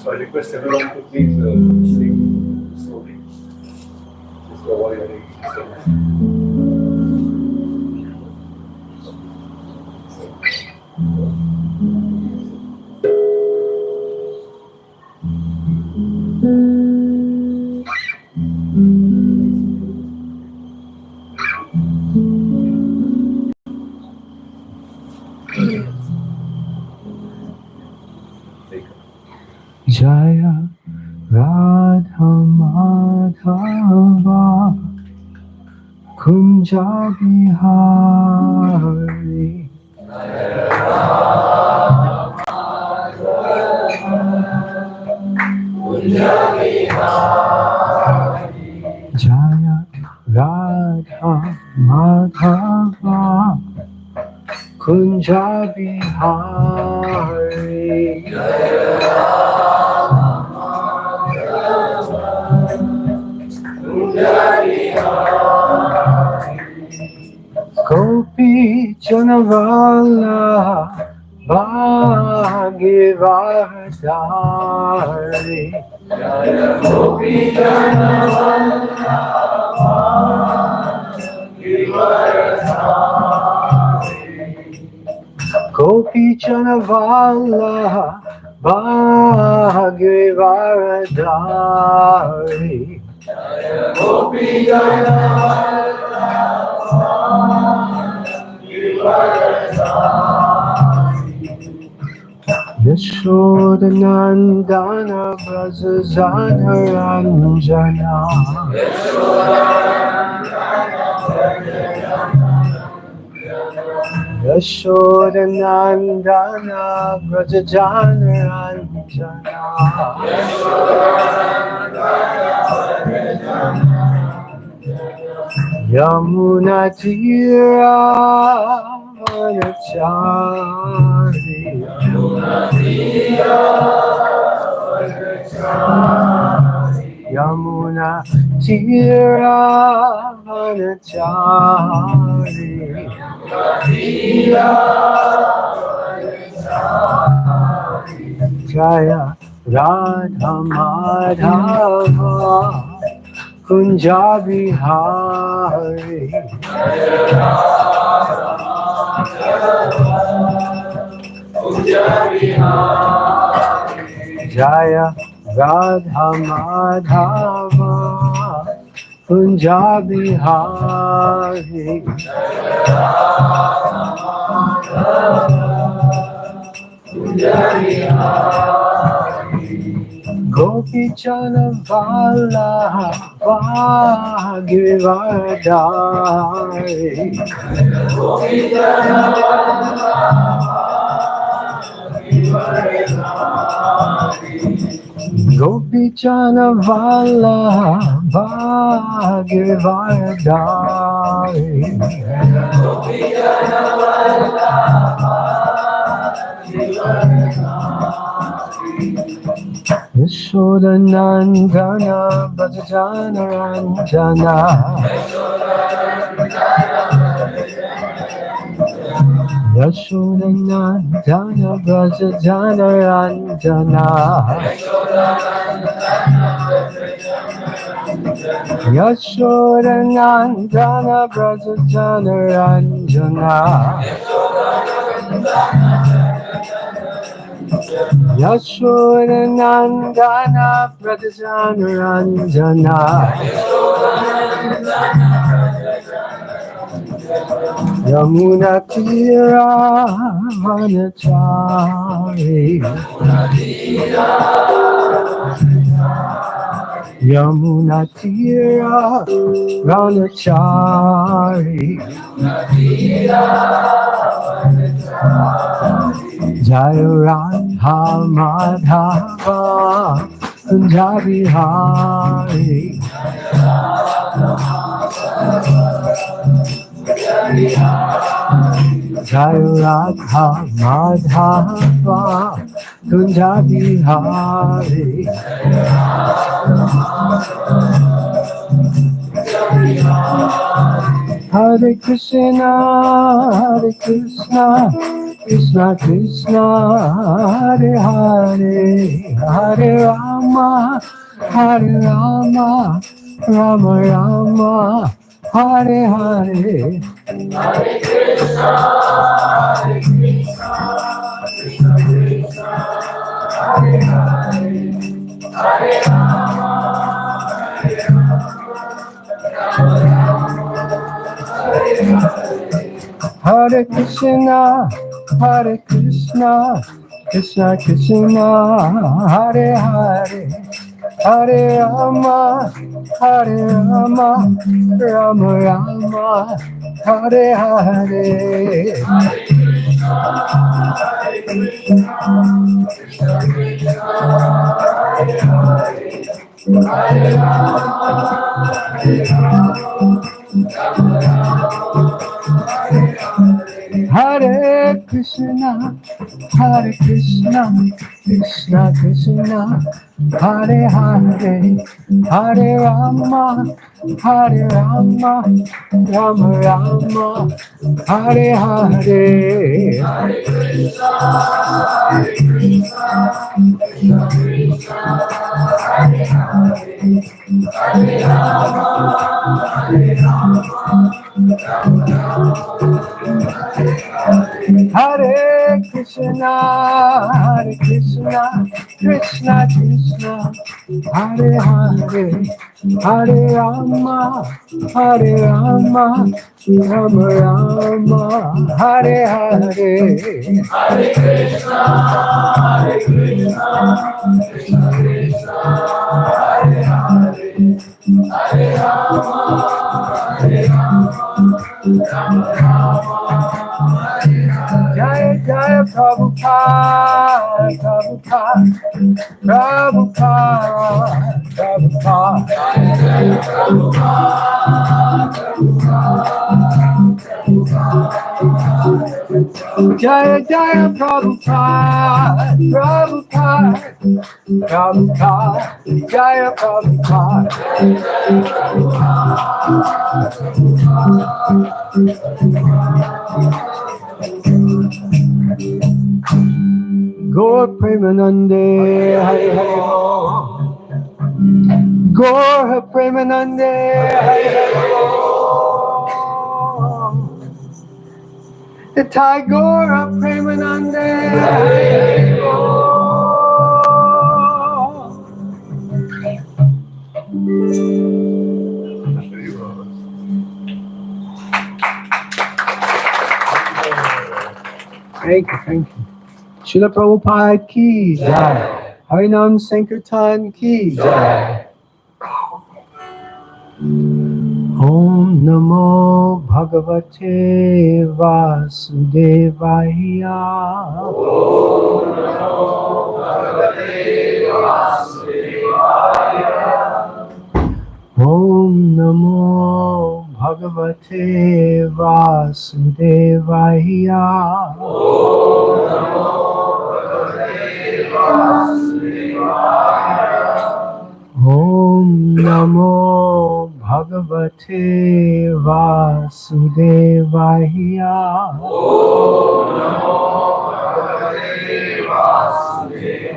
So I request everyone to please sing slowly. Just to avoid any disturbance. Jaya Radha Madhava Kunja Bihari Jaya Radha Madhava Kunja Bihari Gopi Janavala Bhagivadari Gopi Janavala Gopi Janavala Bhagivadari Gopi Yashodanandana Brajajana Ranjana Yashodanandana Brajajana Ranjana Yamuna Tira Vanachari Yamuna Tira Vanachari Jaya Radha Madhava Kunja Bihari Jaya Radha Madhava Kunja Bihari Gopi Janavala Bhagivadari Gopi Janavala Bhagivadari Yashodanandana Brajajana Ranjana Yashodanandana Brajajana Ranjana Yashodanandana Brajajana Ranjana Yashodanandana Brajajana Ranjana Yamuna Tira Vanachari Yamuna Tira Vanachari Jaya Radha Madhava Kunja Bihari Jaya Radha Madhava Kunja Bihari Hare Krishna Krishna Krishna, Hare Hare, Hare Rama, Hare Rama, Rama Rama, Hare Hare. Hare Krishna, Hare Krishna, Krishna Krishna, Hare Hare, Hare Rama, Hare Rama, Rama Rama, Hare Hare. Hare Krishna, Hare Krishna, Krishna Krishna, Hare Hare, Hare Rama, Hare Rama, Rama Rama, Hare Hare. Hare Krishna, Hare Krishna, Krishna Krishna, Hare Hare, Hare Rama, Hare Rama, Rama Rama, Hare Hare. Hare Krishna, Hare Krishna, Krishna Krishna, Hare Hare, Hare Rama, Hare Rama, Rama Rama. Jaya Jaya Prabhupada, Prabhupada, Prabhupada, Prabhupada. Jaya Jaya Prabhupada, Prabhupada, Prabhupada, Jaya Prabhupada. Gaur Premanande, Hare Hare Ho. Gaur Premanande, Hare Hare Ho. The Tagore Premanande, Hare Hare Ho. Thank you. Srila Prabhupada ki jai. Harinam Sankirtan ki jai. Om Namo Bhagavate Vasudevaya. Om Namo Bhagavate Vasudevaya. Om Namo Bhagavate Vasudevaya. Om Namo Bhagavate Vasudevaya. Om Namo Bhagavate Vasudevaya. Om Namo Bhagavate Vasudevaya.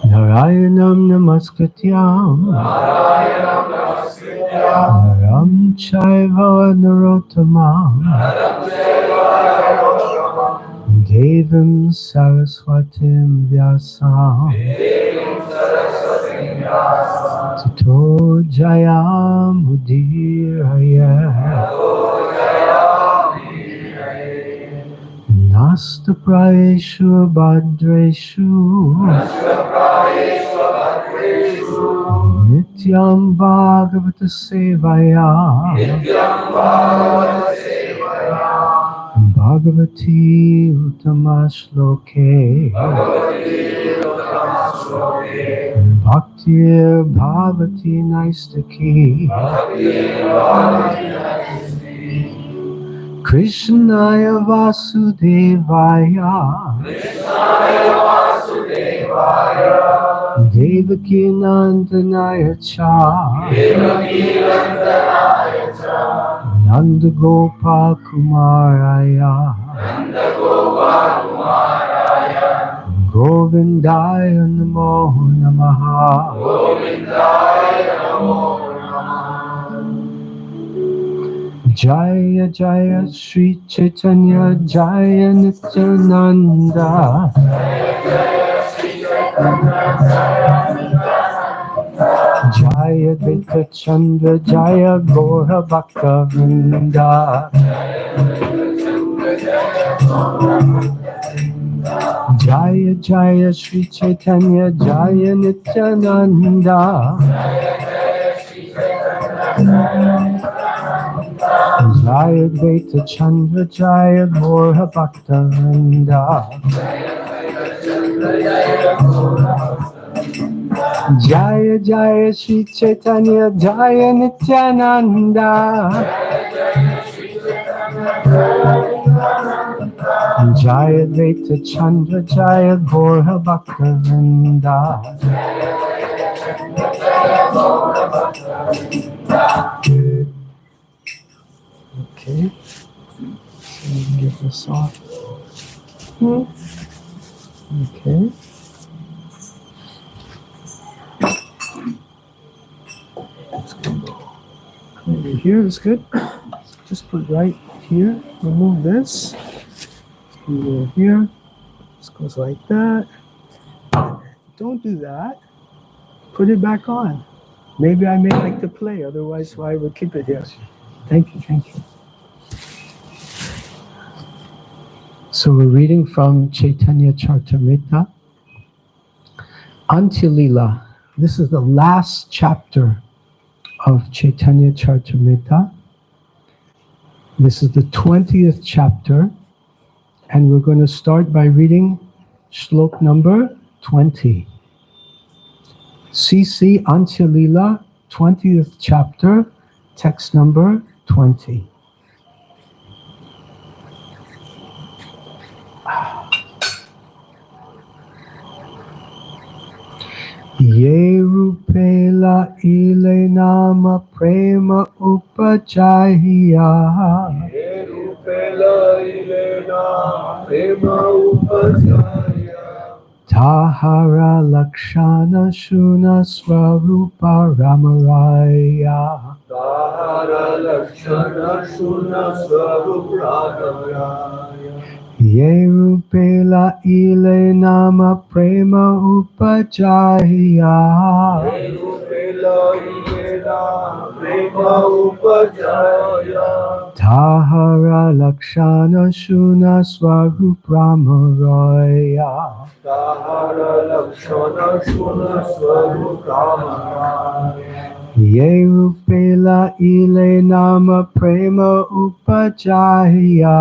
Narayanam Namaskatyam Naram Chaiva Narottamam Devim Saraswatim Vyasam Tato Jayam Udiraya Nasta Prayeshu Bhadreshu Nityam Bhagavata Sevaya Bhagavati Uttama Shloke Bhaktir Bhavati Naistaki Krishnaya Vasudevaya Devaki Nandanaya Cha Nanda Gopal Kumaraya Govindaya Namo Namaha Jaya Jaya Sri Caitanya Jaya Nityananda Jaya Dvaita Chandra Jaya Gora Bhakta Vrinda Jaya Jaya Sri Caitanya Jaya Nityananda Jaya Dvaita Chandra Jaya Gora Bhakta Vrinda Jaya Jaya Sri Caitanya Jaya Nityananda Jaya Dvaita Chandra Jaya Gora Bhakta Vrinda Okay, so we can get this off. Okay. Over here is good. Just put right here. Remove this. Go here. This goes like that. Don't do that. Put it back on. Maybe I may like to play. Otherwise, I would keep it here. Thank you. Thank you. So we're reading from Caitanya Charitamrita. Antya-lila. This is the last chapter of Caitanya Charitamrita. This is the 20th chapter, and we're going to start by reading shlok number 20. CC Antya-lila, 20th chapter, text number 20. Ye rupela ile nama prema upajaya. Ye rupela ile nama prema upajaya. Tahara lakshana shuna swarupa ramaraya. Tahara lakshana shuna swarupa ramaraya. Ye rupela ile nama prema upajaya. Ye rupela ile nama prema upajaya. Tahara lakshana shuna swarup ramaraya. Tahara lakshana shuna swarup ramaraya. Ye rupela ile nama prema upajaya.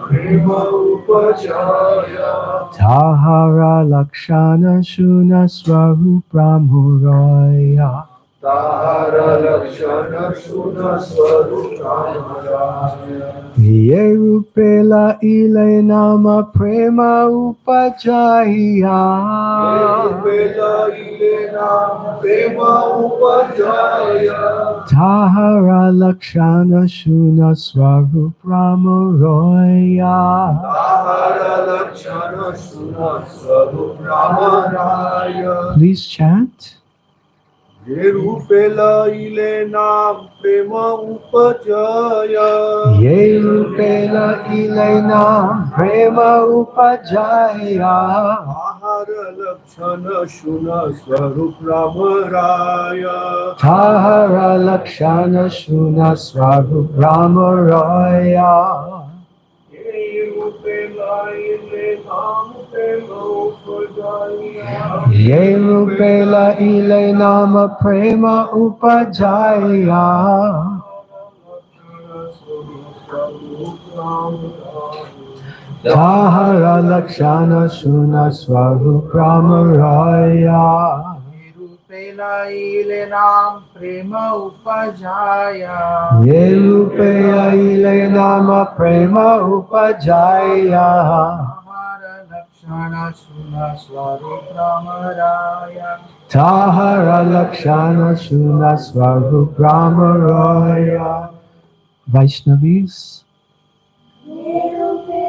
Prema upajaya. Tahara lakshana shuna swarup ramuraya. Tahara lakshana shuna swarup ramaraya. Ye rupela ile nama prema upajaya. Ye rupela ile nama prema upajaya. Tahara lakshana shuna swarup ramuraya. Tahara lakshana shuna swarup ramaraya. Please chant. Ye rupela ile nam prema upajaya. Ye rupela ile nam prema upajaya. Tahara lakshana shuna swarup ramaraya. Tahara lakshana shuna swarup ramaraya. Ye rupela ile nam prema upajaya. Ye rupela ile nama prema upajaya. Tahara lakshana shuna swarup ramaraya. Rupela ile nam prema upajaya. Ye rupela ile nama prema upajaya. Lakshana Suna Swarupramaraya Tahara Lakshana Shuna Swarup Ramaraya. Vaishnavis. Ye rupe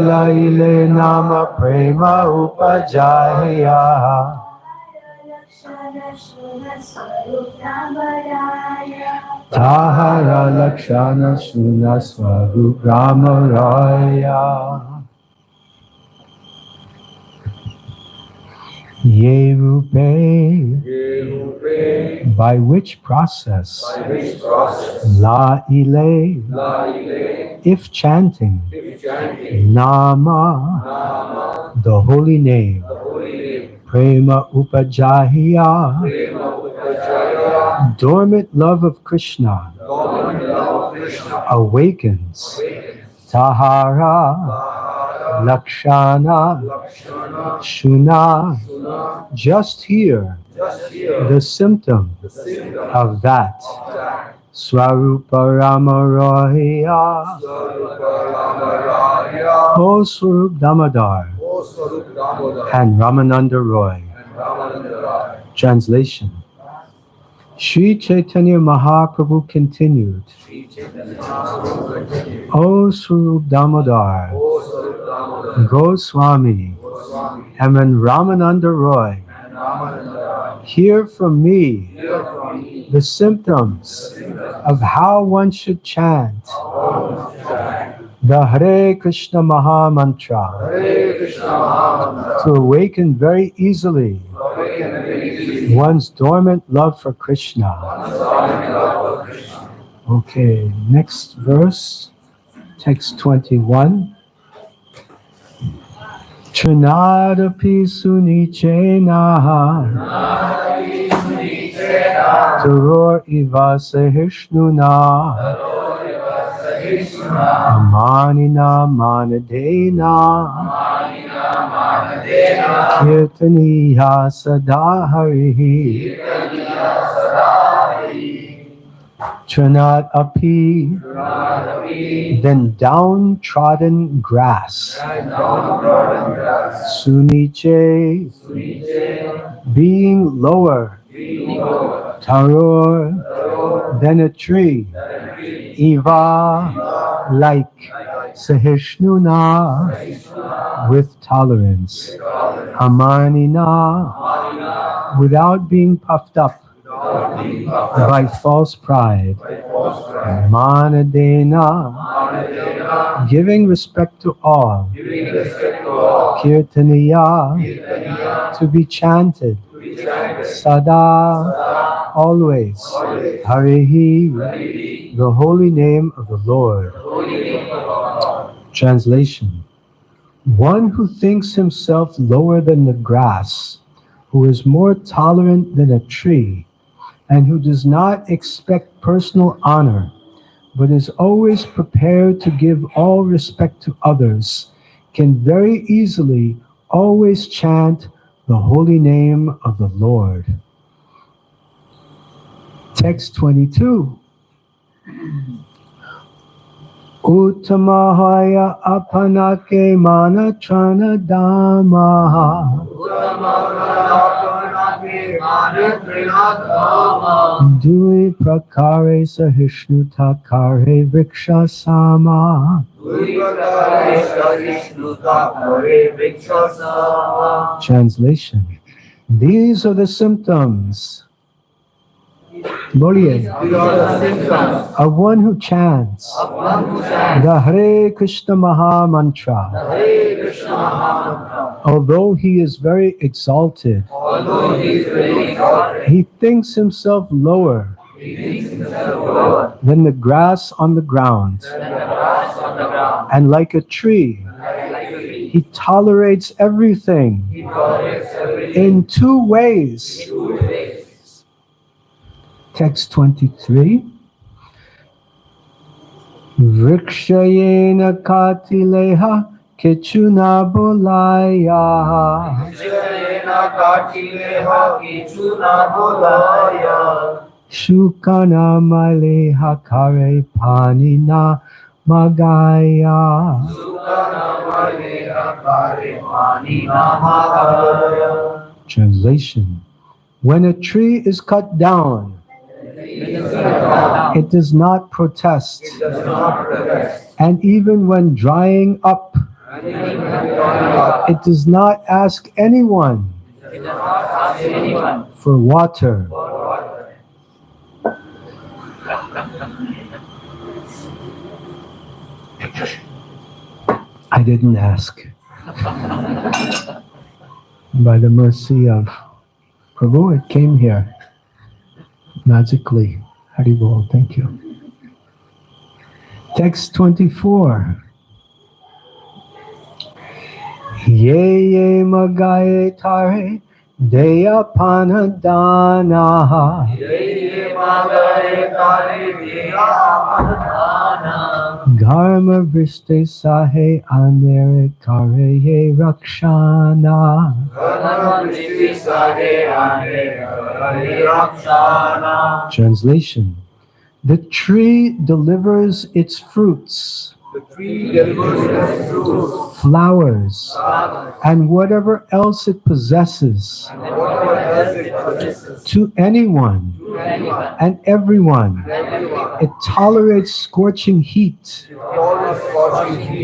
laile nama prema upajaya. Tahara Lakshana Shuna Swarup Ramaraya. Ye rupe, by which process? La ile, if chanting, Nama, the holy name, Prema Upajahya, dormant love of Krishna, awakens, Tahara, Lakshana, Shuna, just here, the symptom of that. Swarupa Ramaraya, O Swarup Damodar, and Ramananda Roy. Translation. Sri Caitanya Mahaprabhu continued, O Swarup Damodar, Goswami, and when Ramananda Roy, hear from me the symptoms of how one should chant the Hare Krishna Maha Mantra to awaken very easily one's dormant love for Krishna. Okay, next verse, text 21. Trinadapi sunichena Turor iva sahishnuna Amanina manadena Kirtaniya sadaharihi Trinad api, then downtrodden grass. Suniche, being lower. Taror, then a tree. Iva, like. Sahishnuna, with tolerance. Amanina, without being puffed up by false pride. Manadena, giving respect to all. Kirtaniya, to be chanted. Sada, always. Harihi, the holy name of the Lord. Translation. One who thinks himself lower than the grass, who is more tolerant than a tree, and who does not expect personal honor, but is always prepared to give all respect to others, can very easily always chant the holy name of the Lord. Text 22. Uttamahaya apanake manatrana dhamma Dui prakare sahishnutakare vriksha sama. Translation. These are the symptoms Boliye, of one who chants the Hare Krishna Maha Mantra. Although he is very exalted, he thinks himself lower than the grass on the ground. And like a tree, he tolerates everything in two ways. Text 23. Vrikshayena katileha kichuna bolaya. Shukana maleha kare panina Magaya. Translation. When a tree is cut down, it does not protest. And even when drying up, it does not ask anyone for water. I didn't ask. By the mercy of Prabhu, it came here magically. Haribol, thank you. Text 24. Ye ye magaye tare deya panadana. Dharma vriste sahe andere kare ye rakshana. Translation. The tree delivers its fruits, flowers, and whatever else it possesses to anyone and everyone. It tolerates scorching heat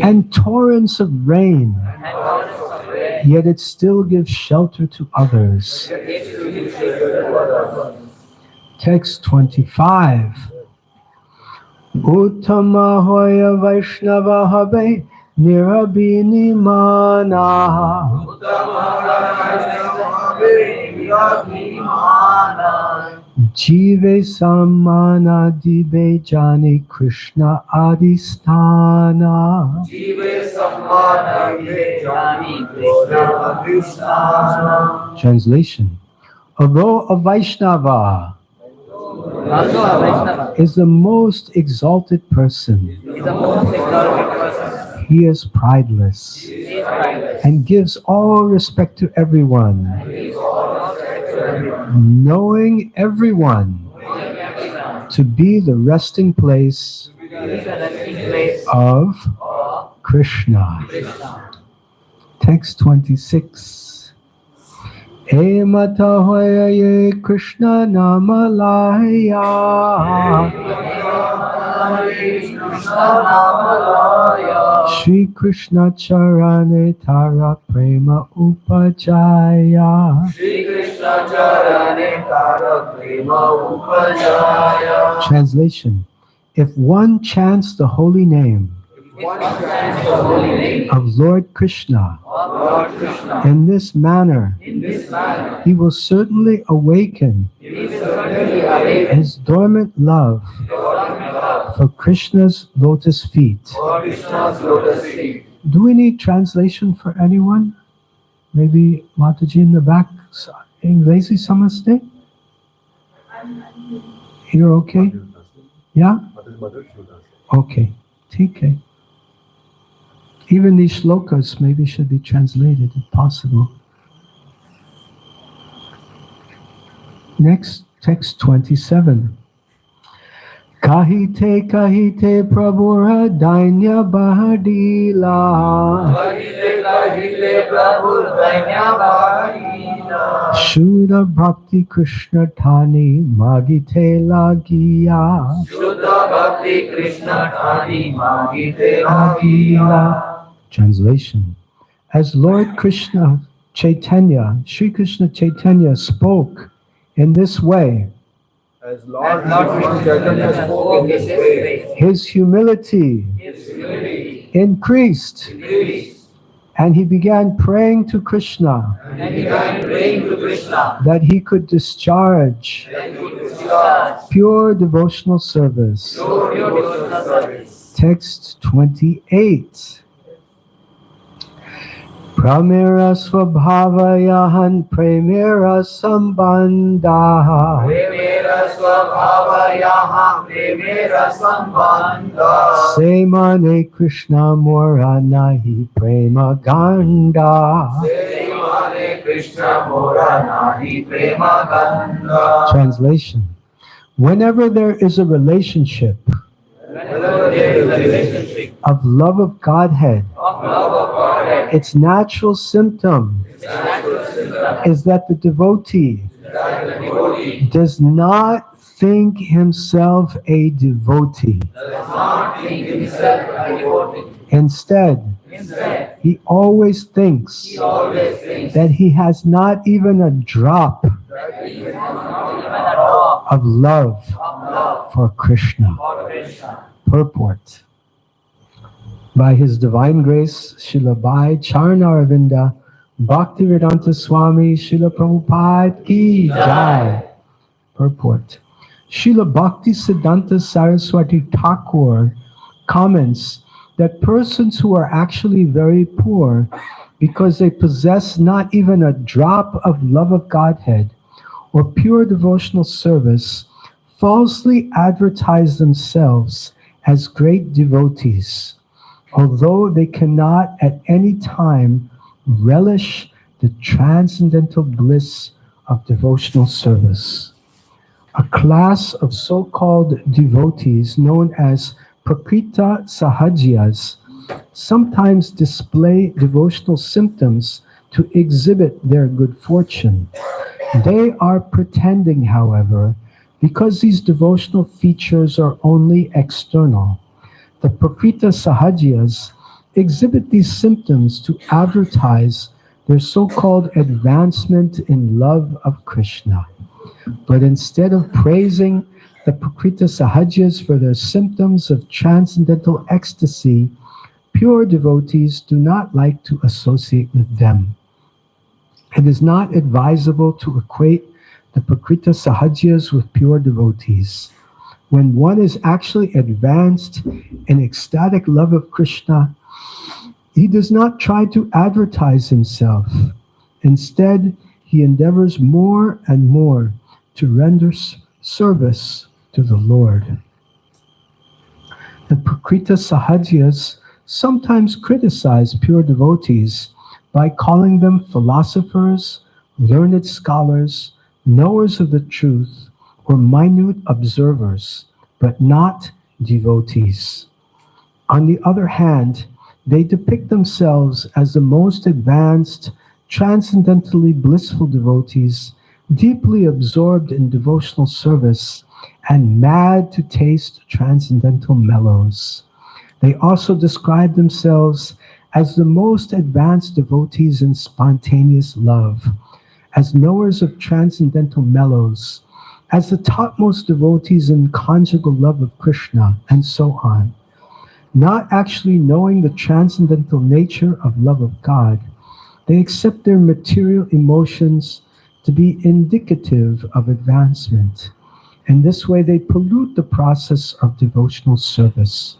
and torrents of rain, yet it still gives shelter to others. Text 25. Uttama hoya Vaishnava habe nirabini mana. Jive samana dibe jani Krishna adhisthana. Translation. Although a Vaishnava is the most exalted person, he is prideless and gives all respect to everyone, knowing everyone to be the resting place of Krishna. Text 26. Emata hoya ye Krishna namalaya. Shri Krishna charane tara prema upajaya. Translation. If one chants the holy name of Lord Krishna in this manner, he will certainly awaken his dormant love for Krishna's lotus feet. Do we need translation for anyone? Maybe Mataji in the back. English samaste? You're okay? Yeah? Okay. TK. Even these shlokas maybe should be translated if possible. Next, text 27. Kahite kahite prabhura dainya bahadila. Shuddha bhakti Krishna thani magite lagiya. Translation. As Lord Krishna Caitanya, Sri Krishna Caitanya spoke in this way, As Lord Chaitanya spoke in this way, his humility increased, and he began praying to Krishna that he could discharge pure devotional service. Text 28. Pramira svabhavayahan premira sambandha. Semane Krishna moranahi prema ganda. Translation. Whenever there is a relationship of love of Godhead, its natural symptom is that the devotee does not think himself a devotee. Instead, he always thinks that he has not even a drop of love for Krishna. Purport. By His Divine Grace, Srila Bhai Charnaravinda, Bhaktivedanta Swami, Srila Prabhupada Ki Jai. Purport. Srila Bhakti Siddhanta Saraswati Thakur comments that persons who are actually very poor because they possess not even a drop of love of Godhead or pure devotional service falsely advertise themselves as great devotees, although they cannot at any time relish the transcendental bliss of devotional service. A class of so-called devotees known as Prakrita Sahajias sometimes display devotional symptoms to exhibit their good fortune. They are pretending, however, because these devotional features are only external. The Prakrita Sahajias exhibit these symptoms to advertise their so-called advancement in love of Krishna. But instead of praising the Prakrita Sahajias for their symptoms of transcendental ecstasy, pure devotees do not like to associate with them. It is not advisable to equate the Prakrita Sahajias with pure devotees. When one is actually advanced in ecstatic love of Krishna, he does not try to advertise himself. Instead, he endeavors more and more to render service to the Lord. The Prakrita Sahajias sometimes criticize pure devotees by calling them philosophers, learned scholars, knowers of the truth, or minute observers, but not devotees. On the other hand, they depict themselves as the most advanced, transcendentally blissful devotees, deeply absorbed in devotional service and mad to taste transcendental mellows. They also describe themselves as the most advanced devotees in spontaneous love, as knowers of transcendental mellows, as the topmost devotees in conjugal love of Krishna, and so on. Not actually knowing the transcendental nature of love of God, they accept their material emotions to be indicative of advancement. In this way, they pollute the process of devotional service.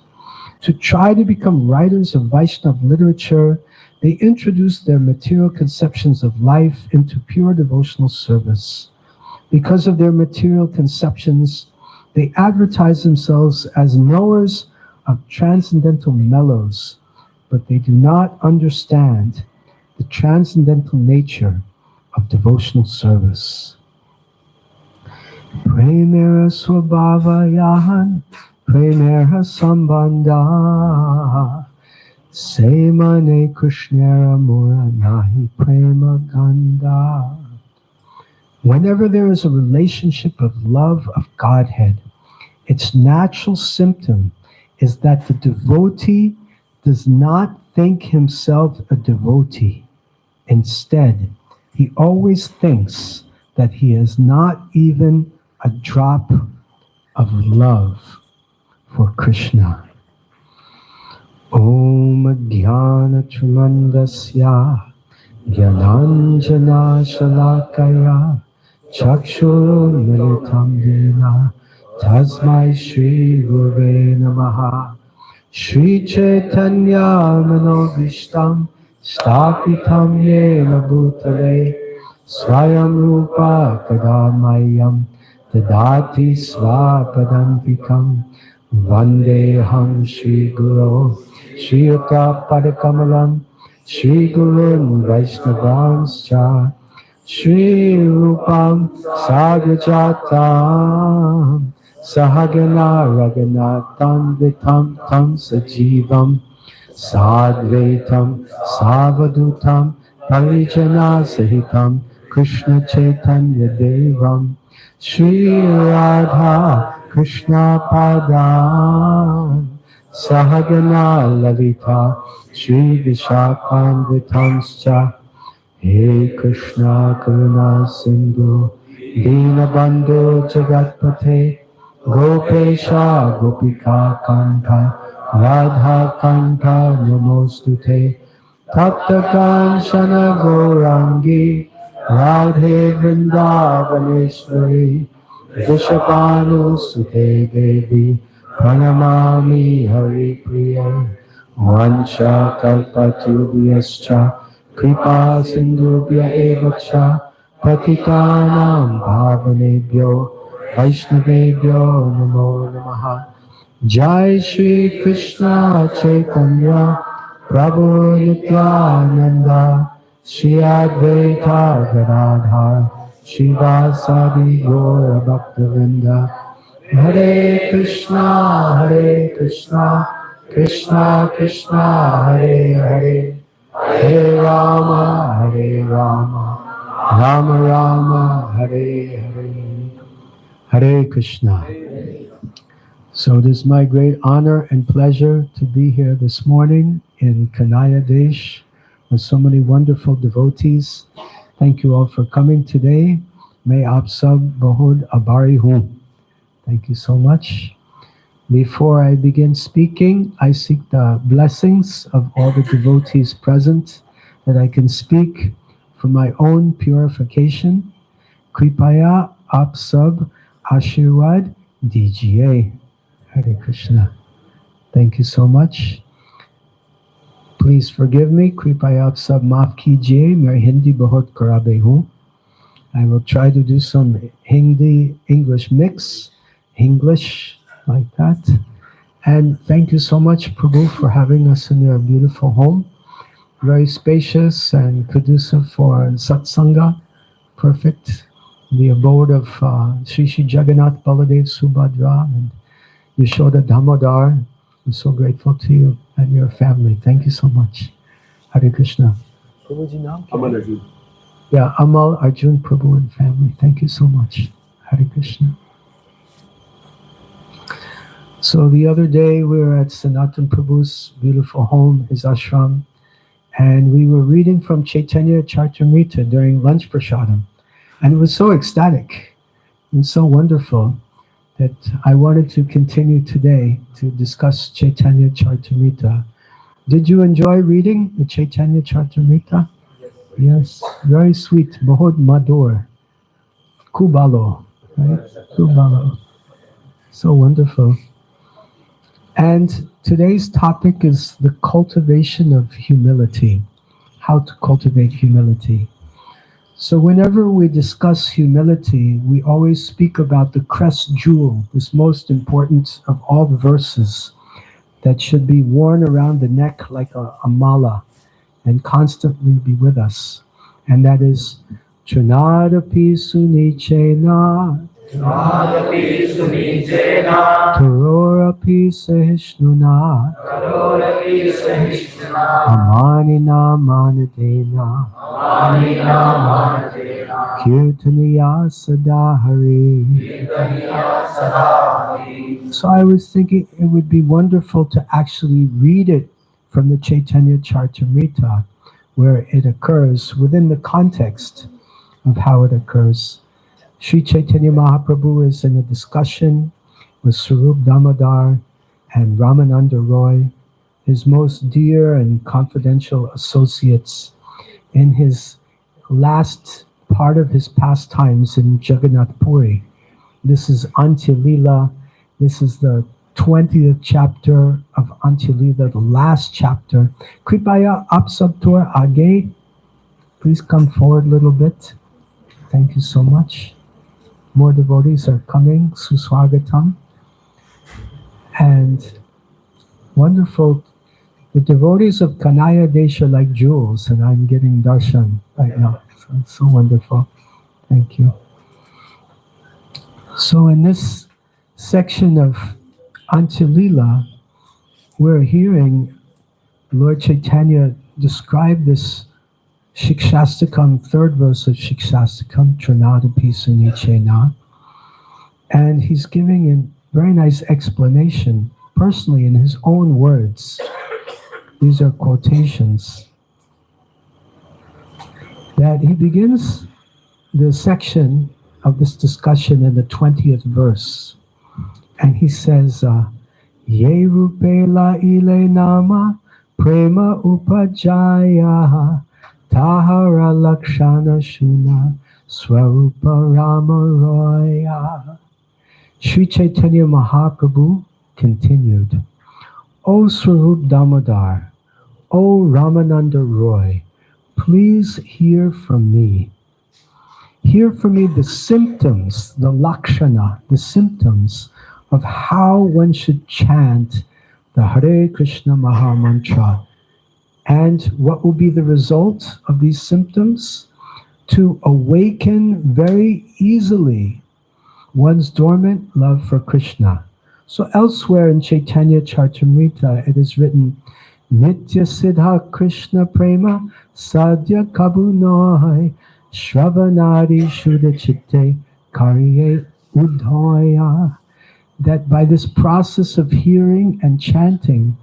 To try to become writers of Vaishnava literature, they introduce their material conceptions of life into pure devotional service. Because of their material conceptions, they advertise themselves as knowers of transcendental mellows, but they do not understand the transcendental nature of devotional service. Premera swabhava yahan, premera sambandha, semane krishnera mura nahi prema gandha. Whenever there is a relationship of love of Godhead, its natural symptom is that the devotee does not think himself a devotee. Instead, he always thinks that he has not even a drop of love for Krishna. Om Jnana Tramandasya Jnananjana Shalakaya Chakshurmilitam Yena Tasmai Shri Gurve Namaha. Shri Chaitanya Manobhishtam Stapitam Yena Bhutale Swayam Rupa Kadamayam Tadati Svapadantikam Vandeham Shri Guru Shri Yuta Padakamalam Shri Gurun Vaishnavanscha Shri Rupam Sagrajatam Sahagana Raghunatam Vitam Tam Sajivam Sadvaitam Savadutam Parijana Sahitam Krishna Chaitanya Devam Shri Radha Krishna Padam Sahagana Lalita Shri Vishakam Vitanscha He Krishna Karuna Sindhu Dinabandhu Jagatpate Gopesha Gopika Kanta Radha Kanta Namostute Tapta Kanchana Gaurangi Radhe Vrindavaneshwari Vishapanu Sute Devi Pranamami Hari Priya Vancha Kalpatubhyascha Kripa Sindhubhya Eva Cha Patitanam Bhavanebhyo Vaishnavebhyo Namo Namaha Jai Shri Krishna Chaitanya Prabhu Nityananda Shri Advaita Gadadhar Shivasadi Gaura Bhaktavinda Hare Krishna Krishna Krishna Hare Hare Hare Rama Rama Rama Hare Hare Hare Krishna. So it is my great honor and pleasure to be here this morning in Kanaya Desh with so many wonderful devotees. Thank you all for coming today. May aap sab bahut abari ho. Thank you so much. Before I begin speaking, I seek the blessings of all the devotees present that I can speak for my own purification. Kripaya aap sab ashirwad dijiye. Hare Krishna. Thank you so much. Please forgive me. Kripaya aap sab maaf kijiye. Mere Hindi bahut kharabe hu. I will try to do some Hindi English mix. English like that. And thank you so much, Prabhu, for having us in your beautiful home. Very spacious and conducive for satsanga. Perfect. The abode of Sri Sri Jagannath Baladev Subhadra and Yashoda Damodar. I'm so grateful to you and your family. Thank you so much. Hare Krishna. Prabhuji now? Aman Arjun. Yeah, Amal, Arjun, Prabhu and family. Thank you so much. Hare Krishna. So the other day we were at Sanatan Prabhu's beautiful home, his ashram, and we were reading from Caitanya Charitamrita during lunch prasadam. And it was so ecstatic and so wonderful that I wanted to continue today to discuss Caitanya Charitamrita. Did you enjoy reading the Caitanya Charitamrita? Yes, very sweet. Bahut Madur. Kubalo, right? Kubalo. So wonderful. And today's topic is the cultivation of humility. How to cultivate humility. So whenever we discuss humility, we always speak about the crest jewel, this most important of all the verses that should be worn around the neck like a mala and constantly be with us. And that is Chunadapi Sunichena Tarorapi Sahishnuna Amanina Manadena Kirtaniya Sadahari. So I was thinking it would be wonderful to actually read it from the Caitanya Charitamrita, where it occurs within the context of how it occurs. Sri Chaitanya Mahaprabhu is in a discussion with Sarup Damodar and Ramananda Roy, his most dear and confidential associates, in his last part of his pastimes in Jagannath Puri. This is Antya Lila. This is the 20th chapter of Antya Lila, the last chapter. Kripaya aap sab thora aage. Please come forward a little bit. Thank you so much. More devotees are coming. Suswagatam. And wonderful. The devotees of Kanaya Desh are like jewels, and I'm getting darshan right now. So it's so wonderful. Thank you. So in this section of Antya-lila, we're hearing Lord Caitanya describe this Shikshastakam, third verse of Shikshastakam, Trinadapi Sunichena, and he's giving a very nice explanation, personally in his own words. These are quotations. That he begins the section of this discussion in the 20th verse. And he says, Ye rupela ile nama prema upajaya tahara lakshana shuna swarupa rama roya. Sri Chaitanya Mahaprabhu continued, O Swarup Damodar, O Ramananda Roy, please hear from me. Hear from me the symptoms, the lakshana, the symptoms of how one should chant the Hare Krishna Maha Mantra. And what will be the result of these symptoms? To awaken very easily one's dormant love for Krishna. So elsewhere in Chaitanya Charitamrita, it is written, Nitya Siddha Krishna Prema Sadhya Kabunoi Shravanadi Shuddha Chitte Karye Udhoya. That by this process of hearing and chanting,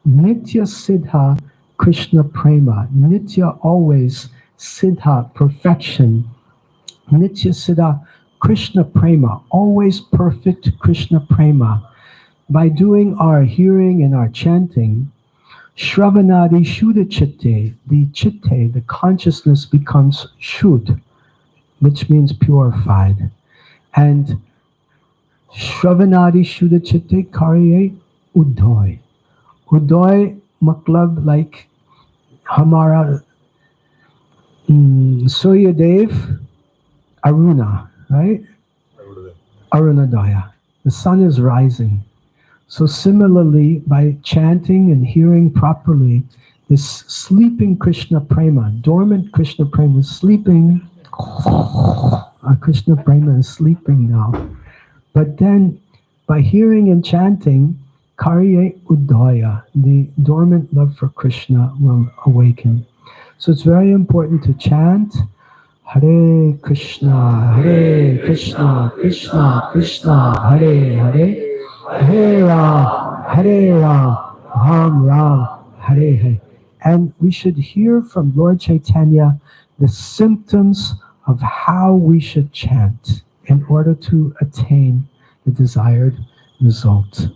Nitya Siddha Krishna Prema, Nitya always, Siddha perfection, Nitya Siddha Krishna Prema, always perfect Krishna Prema. By doing our hearing and our chanting, Shravanadi Shuddha Chitte, the consciousness becomes Shuddh, which means purified. And Shravanadi Shuddha Chitte Karye Udhoy. Udhoy matlab like Hamara Suryadev Aruna, right? Arunadaya. The sun is rising. So similarly, by chanting and hearing properly, this sleeping Krishna Prema, dormant Krishna Prema is sleeping. Our Krishna Prema is sleeping now. But then, by hearing and chanting, Karye Udaya, the dormant love for Krishna will awaken. So it's very important to chant Hare Krishna, Krishna Krishna, Hare Hare, Hare Ram, Ram, Hare Hare. And we should hear from Lord Chaitanya the symptoms of how we should chant in order to attain the desired result.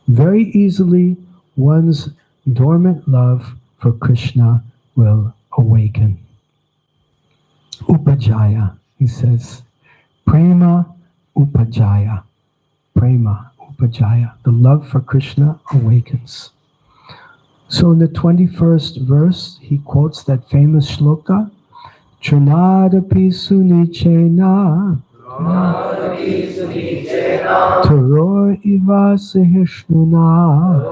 Very easily, one's dormant love for Krishna will awaken. Upajaya, he says, Prema Upajaya, Prema Upajaya, the love for Krishna awakens. So in the 21st verse, he quotes that famous shloka, Trinadapi Sunichena, Taro Iva Sahishnuna,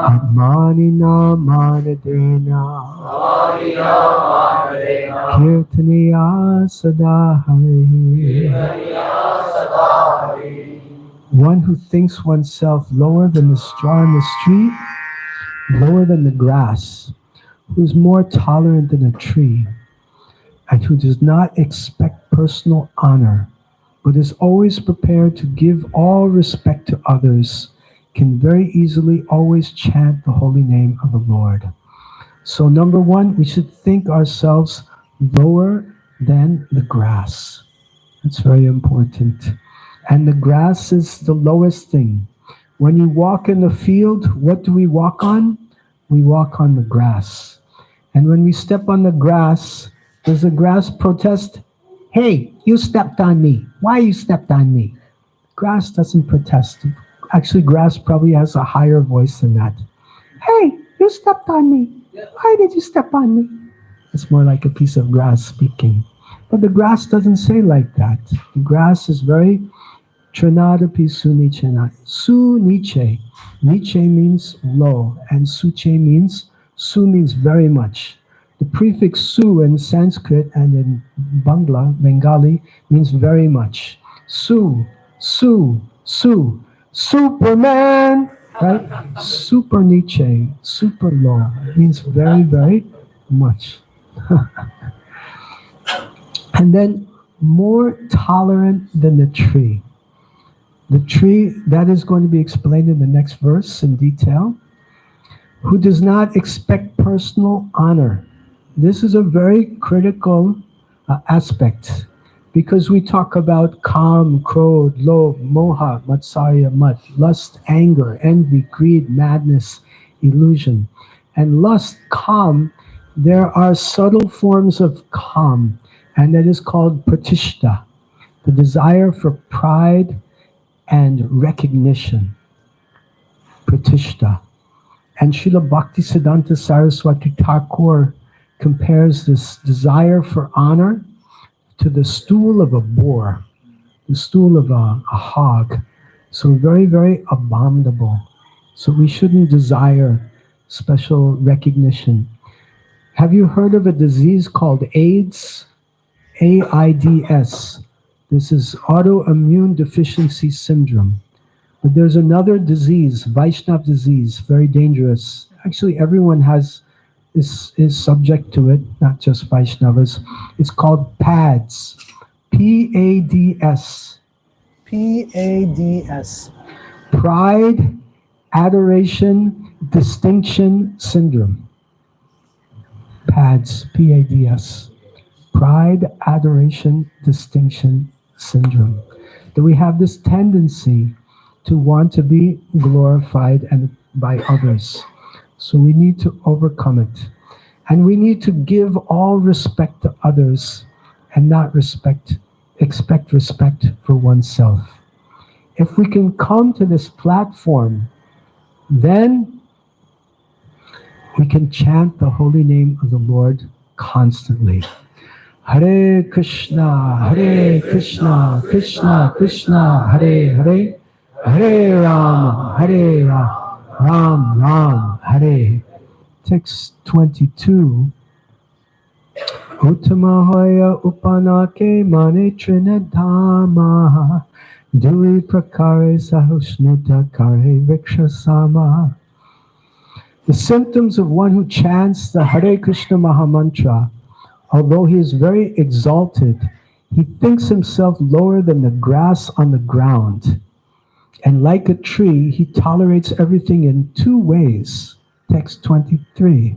Amanina Manadena, Kirtaniya Sadahari. One who thinks oneself lower than the straw in the street, lower than the grass, who is more tolerant than a tree, and who does not expect personal honor, but is always prepared to give all respect to others, can very easily always chant the holy name of the Lord. So number one, we should think ourselves lower than the grass. That's very important. And the grass is the lowest thing. When you walk in the field, what do we walk on? We walk on the grass. And when we step on the grass, does the grass protest? Hey, you stepped on me. Why you stepped on me? Grass doesn't protest. Actually, grass probably has a higher voice than that. Hey, you stepped on me. Why did you step on me? It's more like a piece of grass speaking. But the grass doesn't say like that. The grass is very Trinadapi Sunichena. Su-niche. Niche means low, and suche means, su means very much. The prefix su in Sanskrit and in Bengali means very much. Su, Superman, right? Super Nietzsche, super low, means very, very much. And then more tolerant than the tree. The tree, that is going to be explained in the next verse in detail, who does not expect personal honor. This is a very critical aspect, because we talk about kam, krodh, lobh, moha, matsarya, mat, lust, anger, envy, greed, madness, illusion. And lust, kam, there are subtle forms of kam, and that is called pratishta, the desire for pride and recognition. Pratishta. And Srila Bhaktisiddhanta Saraswati Thakur compares this desire for honor to the stool of a boar, the stool of a hog. So very, very abominable. So we shouldn't desire special recognition. Have you heard of a disease called AIDS? AIDS. This is autoimmune deficiency syndrome. But there's another disease, Vaishnav disease, very dangerous. Actually, everyone is subject to it, not just Vaishnavas. It's called PADS. PADS. PADS. Pride, Adoration, Distinction Syndrome. PADS. PADS. Pride, Adoration, Distinction Syndrome. That we have this tendency to want to be glorified and by others. So we need to overcome it. And we need to give all respect to others and not expect respect for oneself. If we can come to this platform, then we can chant the holy name of the Lord constantly. Hare Krishna, Krishna Krishna, Hare Hare, Hare Rama, Ram Ram, Hare. Text 22. Uttamahoya upanake mane trinadhama dui prakare sahusnuta kare vikshasama. The symptoms of one who chants the Hare Krishna Mahamantra, although he is very exalted, he thinks himself lower than the grass on the ground. And like a tree, he tolerates everything in two ways. Text 23.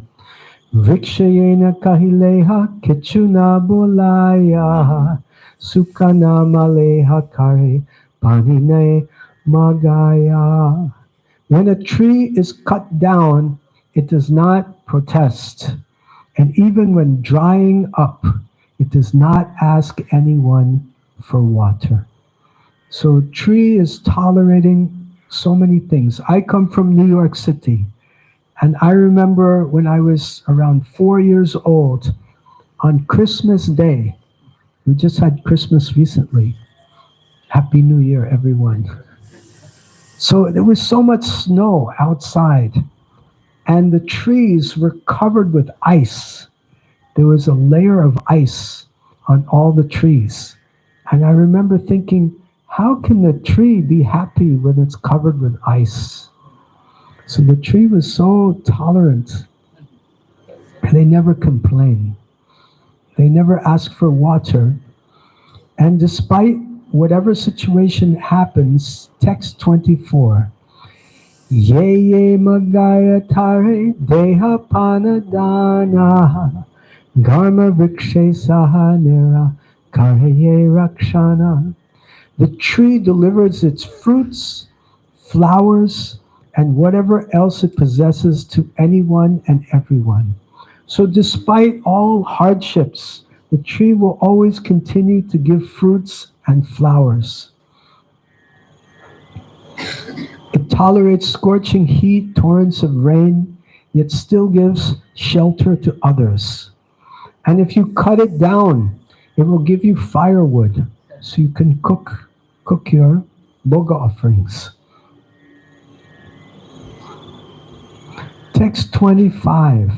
Vikshayena kahileha kichuna bolaya sukana maleha kare panine magaya. When a tree is cut down, it does not protest. And even when drying up, it does not ask anyone for water. So tree is tolerating so many things. I come from New York City, and I remember when I was around 4 years old, on Christmas Day, we just had Christmas recently. Happy New Year, everyone. So there was so much snow outside, and the trees were covered with ice. There was a layer of ice on all the trees. And I remember thinking, how can the tree be happy when it's covered with ice? So the tree was so tolerant. And they never complained. They never asked for water. And despite whatever situation happens, text 24, Ye ye magaya tare deha panadana garma vrikshe sahanera karye rakshana. The tree delivers its fruits, flowers, and whatever else it possesses to anyone and everyone. So despite all hardships, the tree will always continue to give fruits and flowers. It tolerates scorching heat, torrents of rain, yet still gives shelter to others. And if you cut it down, it will give you firewood, so you can cook your boga offerings. Text 25.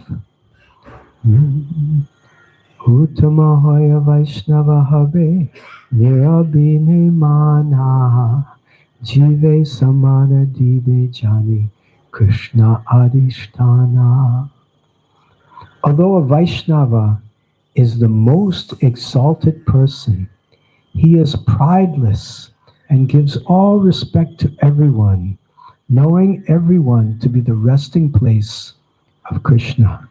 Uttama hoya Vaishnava habe nirabhinimana jive samana dive jani Krishna adhisthana. Although a Vaishnava is the most exalted person, he is prideless and gives all respect to everyone, knowing everyone to be the resting place of Krishna.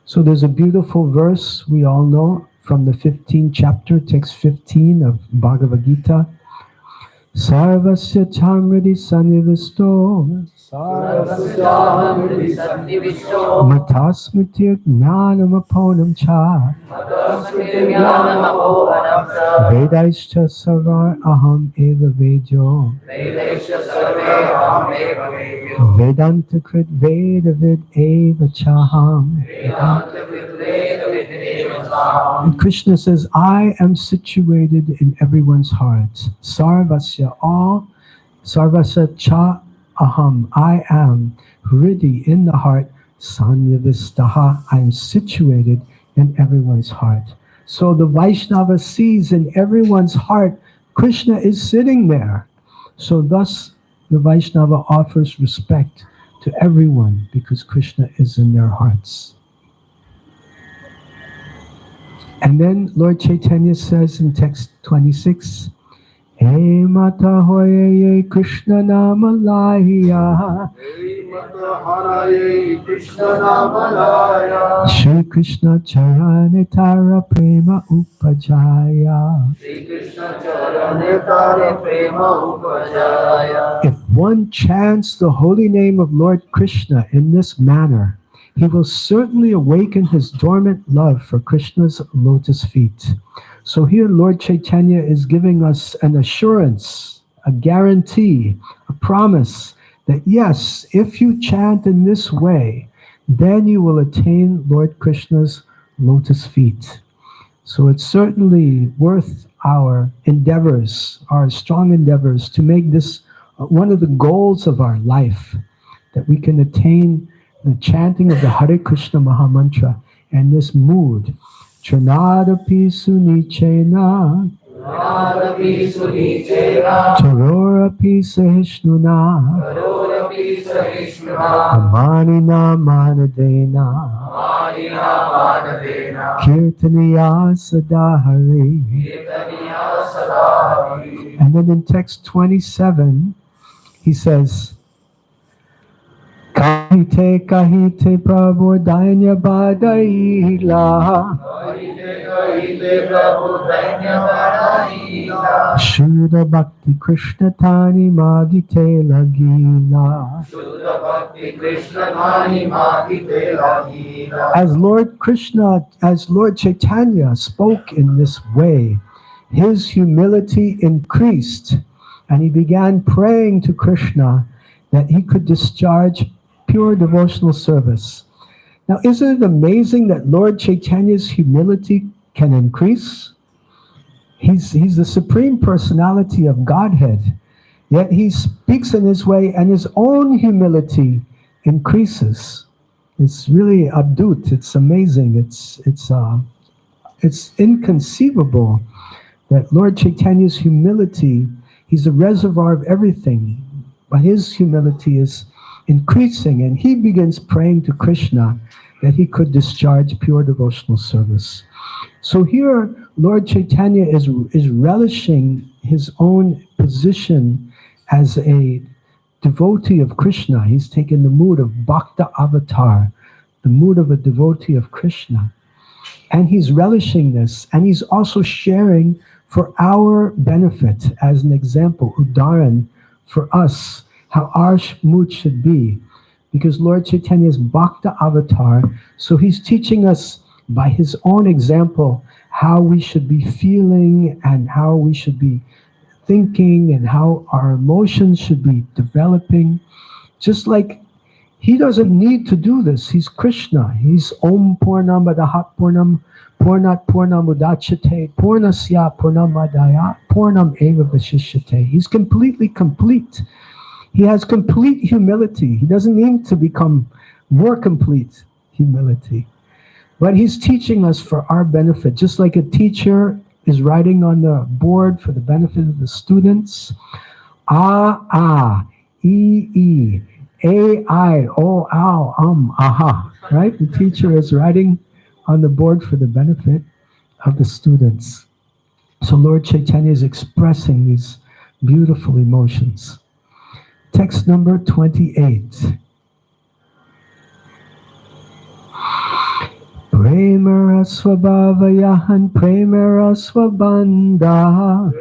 So there's a beautiful verse we all know from the 15th chapter, text 15 of Bhagavad Gita. Sarvasya chamriti sannivisto matasmriti jnanamaponam cha vedaischa sarvar aham eva vejo vedanta krit vedavid eva chaham. And Krishna says, I am situated in everyone's hearts. Sarvasya, all. Sarvasya cha aham, I am. Hridi, in the heart. Sanyavistaha, I am situated in everyone's heart. So the Vaishnava sees in everyone's heart, Krishna is sitting there. So thus, the Vaishnava offers respect to everyone because Krishna is in their hearts. And then Lord Chaitanya says in text 26, Hey Mata Hoye Krishna Namalaya Shri Krishna Charanitara Prema Upajaya. If one chants the holy name of Lord Krishna in this manner, he will certainly awaken his dormant love for Krishna's lotus feet. So here Lord Chaitanya is giving us an assurance, a guarantee, a promise that yes, if you chant in this way, then you will attain Lord Krishna's lotus feet. So it's certainly worth our endeavors, our strong endeavors to make this one of the goals of our life, that we can attain the chanting of the Hare Krishna Mahamantra and this mood. Chanadapi sunichena Charorapi sahishnuna Amanina manadena Kirtaniya sadahari. And then in text 27, he says, Kahite kahite prabhu dainya badaila Shuddha bhakti Krishna tani magite lagila. As Lord Krishna, as Lord Chaitanya spoke in this way, his humility increased and he began praying to Krishna that he could discharge pure devotional service. Now, isn't it amazing that Lord Chaitanya's humility can increase? He's the Supreme Personality of Godhead, yet he speaks in his way and his own humility increases. It's really abdut, it's amazing, it's inconceivable that Lord Chaitanya's humility, he's a reservoir of everything, but his humility is increasing, and he begins praying to Krishna that he could discharge pure devotional service. So here, Lord Chaitanya is relishing his own position as a devotee of Krishna. He's taken the mood of Bhakta Avatar, the mood of a devotee of Krishna. And he's relishing this, and he's also sharing for our benefit as an example, udaran, for us, how our mood should be. Because Lord Chaitanya is Bhakta Avatar, so he's teaching us by his own example how we should be feeling and how we should be thinking and how our emotions should be developing. Just like he doesn't need to do this. He's Krishna. He's Om Purnamadaha Purnam Purnat Purnamudachate Purnasya Purnamadaya Purnam Eva Vashishyate. He's completely complete. He has complete humility. He doesn't need to become more complete humility. But he's teaching us for our benefit, just like a teacher is writing on the board for the benefit of the students. Ah, e, I, o, ow, aha. Right? The teacher is writing on the board for the benefit of the students. So Lord Chaitanya is expressing these beautiful emotions. Text number 28. Premara svabhavayahan premara svabandha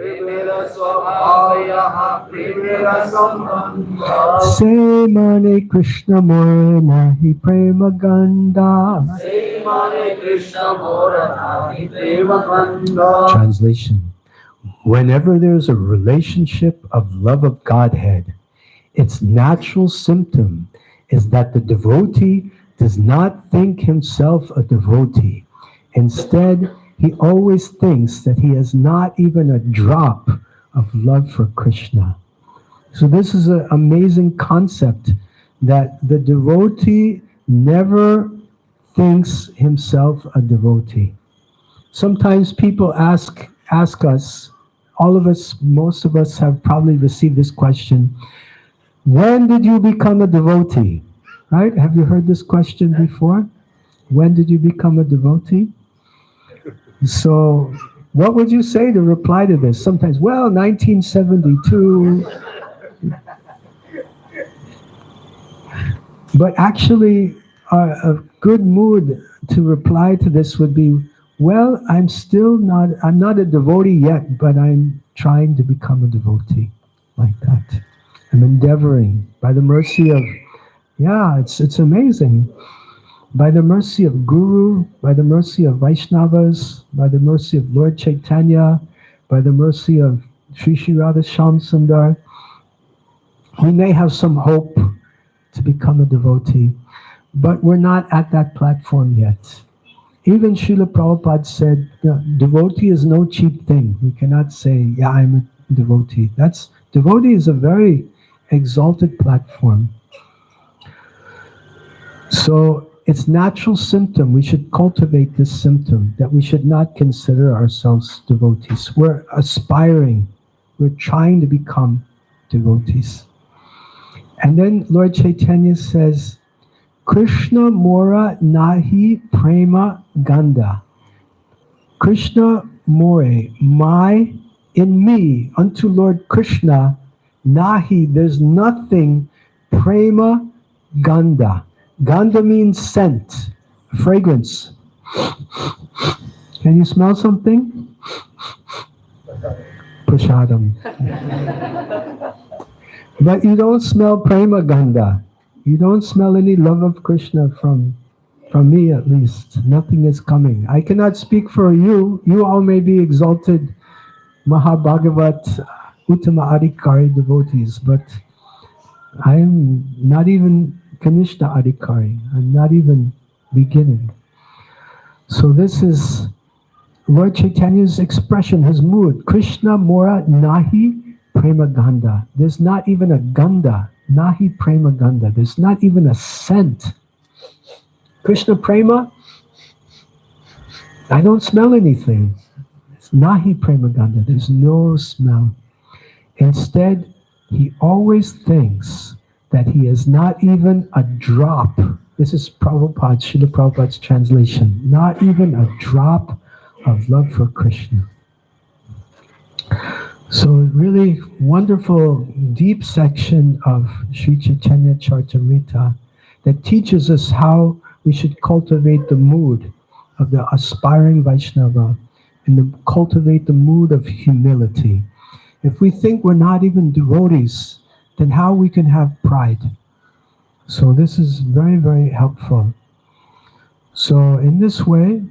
Semane Krishna more nahi prema ganda. Translation. Whenever there's a relationship of love of Godhead, its natural symptom is that the devotee does not think himself a devotee. Instead, he always thinks that he has not even a drop of love for Krishna. So this is an amazing concept, that the devotee never thinks himself a devotee. Sometimes people ask us, all of us, most of us have probably received this question, when did you become a devotee? Right? Have you heard this question before? When did you become a devotee? So what would you say to reply to this? Sometimes, well, 1972. But actually, a good mood to reply to this would be, well, I'm not a devotee yet, but I'm trying to become a devotee, like that. I'm endeavoring by the mercy of, it's amazing. By the mercy of Guru, by the mercy of Vaishnavas, by the mercy of Lord Chaitanya, by the mercy of Sri Sri Radha Shyam Sundar, we may have some hope to become a devotee, but we're not at that platform yet. Even Srila Prabhupada said, devotee is no cheap thing. We cannot say, I'm a devotee. Devotee is a very exalted platform. So it's natural symptom. We should cultivate this symptom, that we should not consider ourselves devotees. We're aspiring. We're trying to become devotees. And then Lord Chaitanya says, Krishna mora nahi prema ganda. Krishna more, in me, unto Lord Krishna, nahi, there's nothing, prema ganda. Ganda means scent, fragrance. Can you smell something? Prasadam. But you don't smell prema ganda. You don't smell any love of Krishna from me, at least. Nothing is coming. I cannot speak for you. You all may be exalted Mahabhagavat Uttama Adhikari devotees, but I am not even Kanishta Adhikari. I'm not even beginning. So this is Lord Chaitanya's expression, his mood. Krishna mora nahi prema ganda. There's not even a ganda. Nahi prema ganda. There's not even a scent. Krishna prema, I don't smell anything. It's nahi prema ganda. There's no smell. Instead, he always thinks that he is not even a drop. This is Srila Prabhupada's translation. Not even a drop of love for Krishna. So really wonderful, deep section of Sri Chaitanya Charitamrita that teaches us how we should cultivate the mood of the aspiring Vaishnava and cultivate the mood of humility. If we think we're not even devotees, then how we can have pride? So this is very, very helpful. So in this way,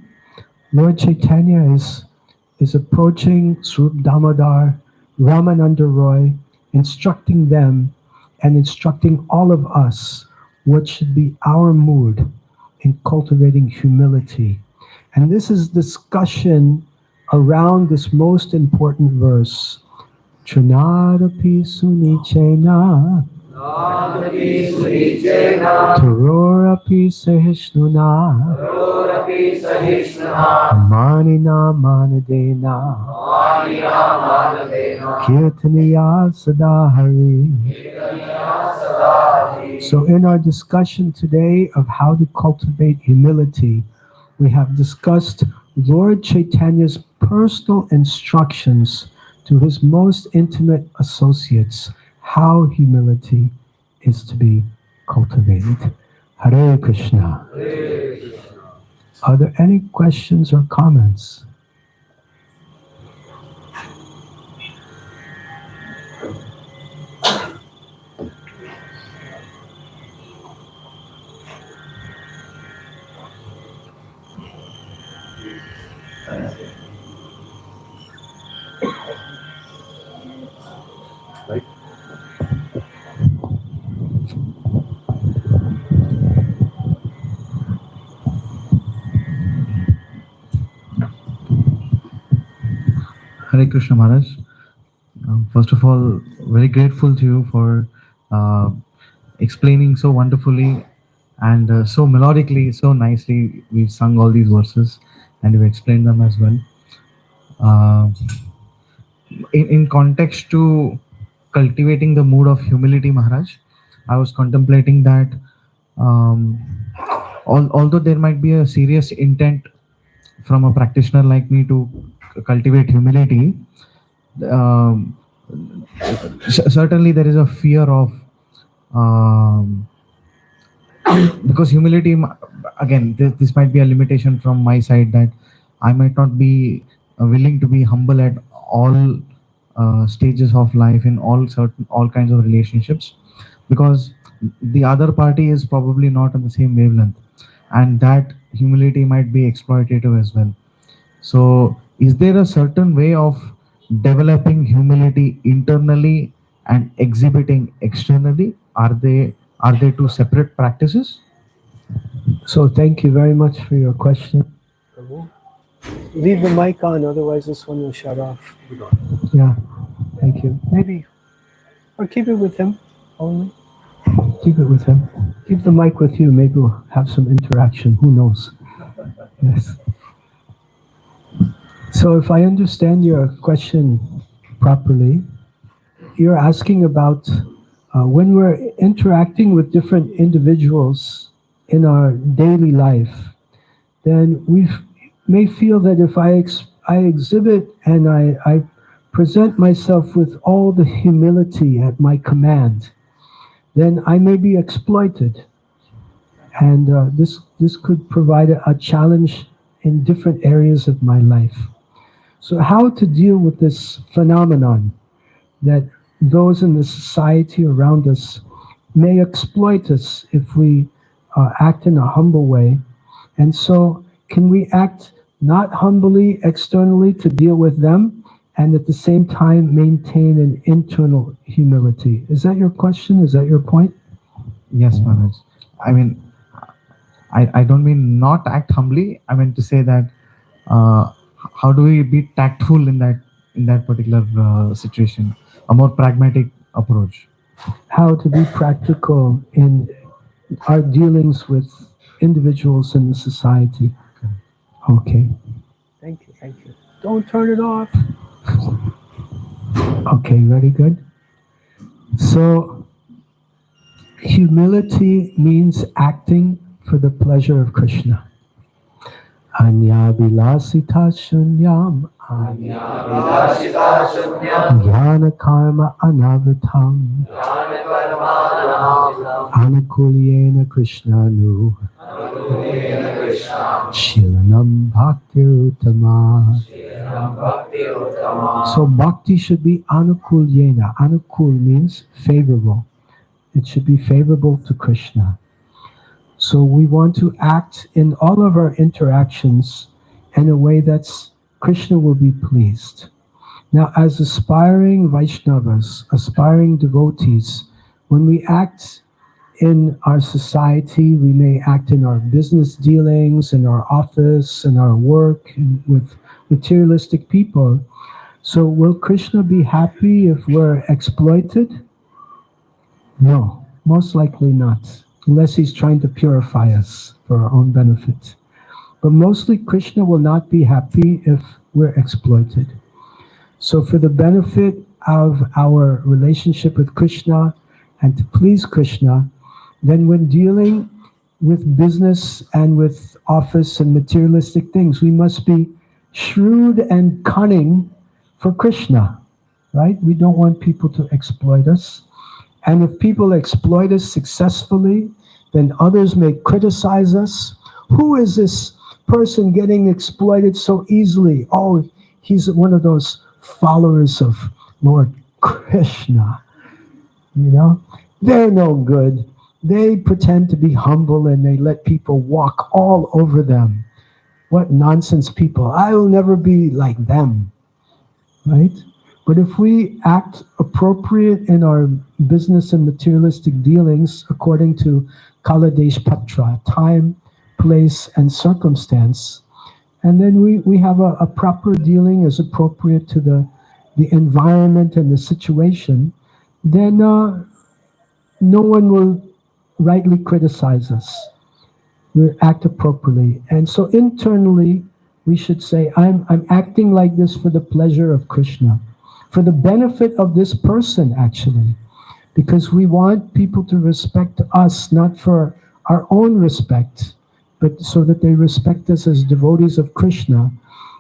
Lord Chaitanya is approaching Swarup Damodar, Ramananda Roy, instructing them and instructing all of us what should be our mood in cultivating humility. And this is discussion around this most important verse. Trinadapi sunichena Namapi Surichena, Turorapi Sahishnuna, Rorapi Sahishnana, Manina Manadena, Manina Manadena, Kirtaniya Sadahari. Kirtaniya Sadati. So in our discussion today of how to cultivate humility, we have discussed Lord Chaitanya's personal instructions to his most intimate associates, how humility is to be cultivated. Hare Krishna. Hare Krishna. Are there any questions or comments? Right? Hare Krishna Maharaj. First of all, very grateful to you for explaining so wonderfully and so melodically, so nicely. We've sung all these verses and you've explained them as well. Uh, in context to cultivating the mood of humility, Maharaj, I was contemplating that um, although there might be a serious intent from a practitioner like me to cultivate humility, um, certainly there is a fear of because humility, again, this might be a limitation from my side, that I might not be willing to be humble at all stages of life, in all kinds of relationships, because the other party is probably not on the same wavelength, and that humility might be exploitative as well. So is there a certain way of developing humility internally and exhibiting externally? Are they two separate practices? So thank you very much for your question. Leave the mic on, otherwise this one will shut off. Yeah, thank you. Maybe, or keep it with him only. Keep it with him. Keep the mic with you. Maybe we'll have some interaction. Who knows? Yes. So if I understand your question properly, you're asking about when we're interacting with different individuals in our daily life, then we may feel that if I exhibit and I present myself with all the humility at my command, then I may be exploited. And this could provide a challenge in different areas of my life. So how to deal with this phenomenon that those in the society around us may exploit us if we act in a humble way. And so can we act not humbly externally to deal with them and at the same time maintain an internal humility? Is that your question? Is that your point? Yes, Maharaj. I mean, I don't mean not act humbly. I mean to say that how do we be tactful in that particular situation? A more pragmatic approach. How to be practical in our dealings with individuals in the society. Okay. Thank you. Don't turn it off. Okay, very good. So, humility means acting for the pleasure of Krishna. Anya vilasita shunyam, jnana karma anavritam, anukulyena krishnanu, shilanam bhakti-uttama. So bhakti should be anukulyena. Anukul means favorable. It should be favorable to Krishna. So we want to act in all of our interactions in a way that's Krishna will be pleased. Now, as aspiring Vaishnavas, aspiring devotees, when we act in our society, we may act in our business dealings, in our office, in our work, and with materialistic people. So will Krishna be happy if we're exploited? No, most likely not, unless he's trying to purify us for our own benefit. But mostly Krishna will not be happy if we're exploited. So for the benefit of our relationship with Krishna and to please Krishna, then when dealing with business and with office and materialistic things, we must be shrewd and cunning for Krishna, right? We don't want people to exploit us. And if people exploit us successfully, then others may criticize us. Who is this person getting exploited so easily? Oh, he's one of those followers of Lord Krishna. You know, they're no good. They pretend to be humble and they let people walk all over them. What nonsense people. I will never be like them. Right? But if we act appropriate in our business and materialistic dealings according to Kala Desh Patra, time, place, and circumstance, and then we have a proper dealing as appropriate to the environment and the situation, then no one will rightly criticize us. We act appropriately. And so internally, we should say, I'm acting like this for the pleasure of Krishna, for the benefit of this person, actually, because we want people to respect us, not for our own respect, but so that they respect us as devotees of Krishna,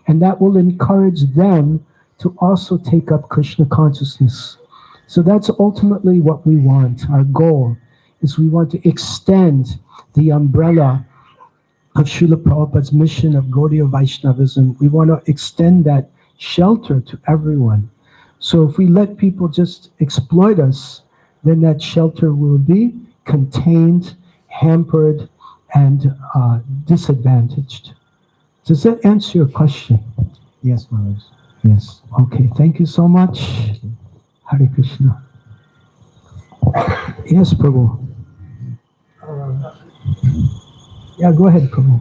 and that will encourage them to also take up Krishna consciousness. So that's ultimately what we want. Our goal is we want to extend the umbrella of Srila Prabhupada's mission of Gaudiya Vaishnavism. We want to extend that shelter to everyone. So if we let people just exploit us, then that shelter will be contained, hampered, and disadvantaged. Does that answer your question? Yes, Maharaj. Yes. Okay, thank you so much. Hare Krishna. Yes, Prabhu. Yeah, go ahead, Prabhu.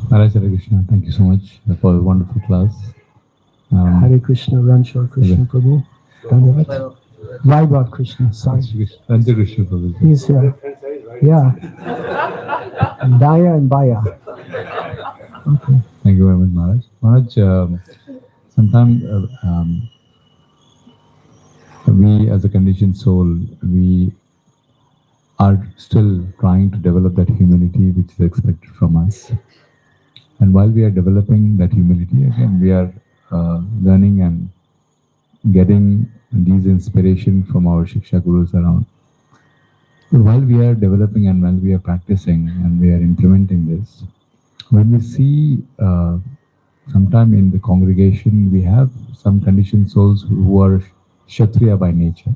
Maharaj, Hare Krishna. Thank you so much for a wonderful class. Hare Krishna, Ranshor Krishna, Prabhu. Dhanyavad. Vaibhav Krishna, sorry. Ranja Krishna Prabhu. He's here. Yeah. Daya and Baya. Okay. Thank you very much, Maharaj. Maharaj, sometimes we as a conditioned soul, we are still trying to develop that humility which is expected from us. And while we are developing that humility, again, we are learning and getting these inspiration from our Shiksha Gurus around. But while we are developing and while we are practicing and we are implementing this, when we see sometime in the congregation, we have some conditioned souls who are Kshatriya by nature.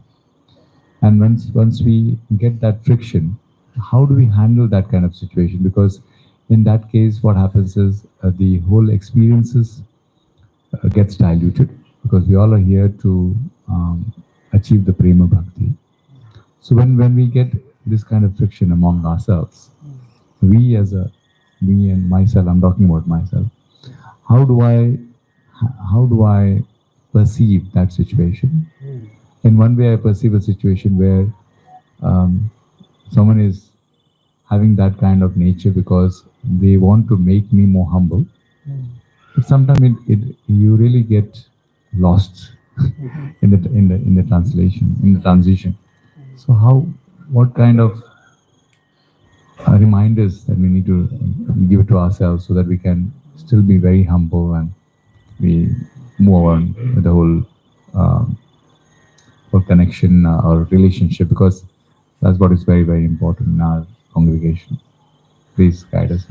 And once we get that friction, how do we handle that kind of situation? Because in that case, what happens is the whole experiences gets diluted, because we all are here to achieve the prema bhakti. So when we get this kind of friction among ourselves, me and myself, I'm talking about myself, how do I perceive that situation? In one way, I perceive a situation where someone is having that kind of nature because they want to make me more humble. But sometimes you really get lost in the translation, in the transition. So what kind of reminders that we need to give to ourselves so that we can still be very humble and we move on with the whole connection or relationship, because that's what is very, very important in our congregation. Please guide us.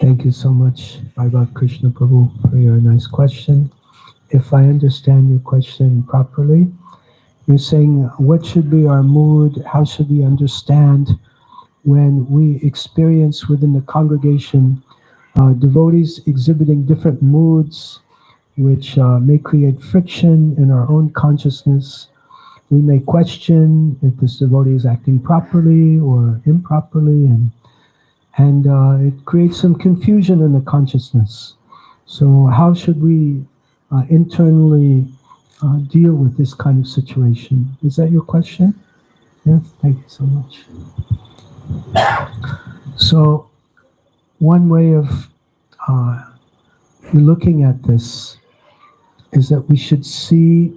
Thank you so much, Vaibhav Krishna Prabhu, for your nice question. If I understand your question properly, you're saying what should be our mood, how should we understand when we experience within the congregation devotees exhibiting different moods which may create friction in our own consciousness. We may question if this devotee is acting properly or improperly, and it creates some confusion in the consciousness. So how should we internally deal with this kind of situation? Is that your question? Yes, thank you so much. So, one way of looking at this is that we should see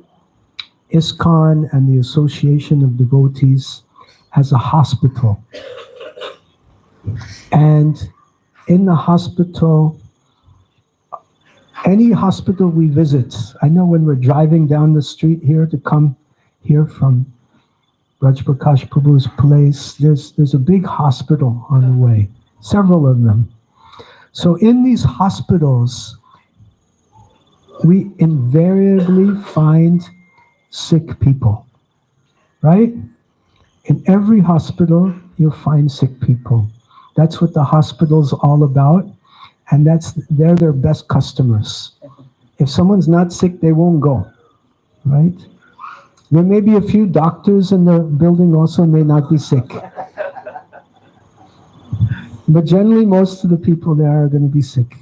ISKCON and the Association of Devotees as a hospital. And in the hospital, any hospital we visit, I know when we're driving down the street here to come here from Raj Prakash Prabhu's place, there's a big hospital on the way, several of them. So in these hospitals, we invariably find sick people, right? In every hospital, you'll find sick people. That's what the hospital's all about, and they're their best customers. If someone's not sick, they won't go, right? There may be a few doctors in the building also may not be sick. But generally, most of the people there are going to be sick.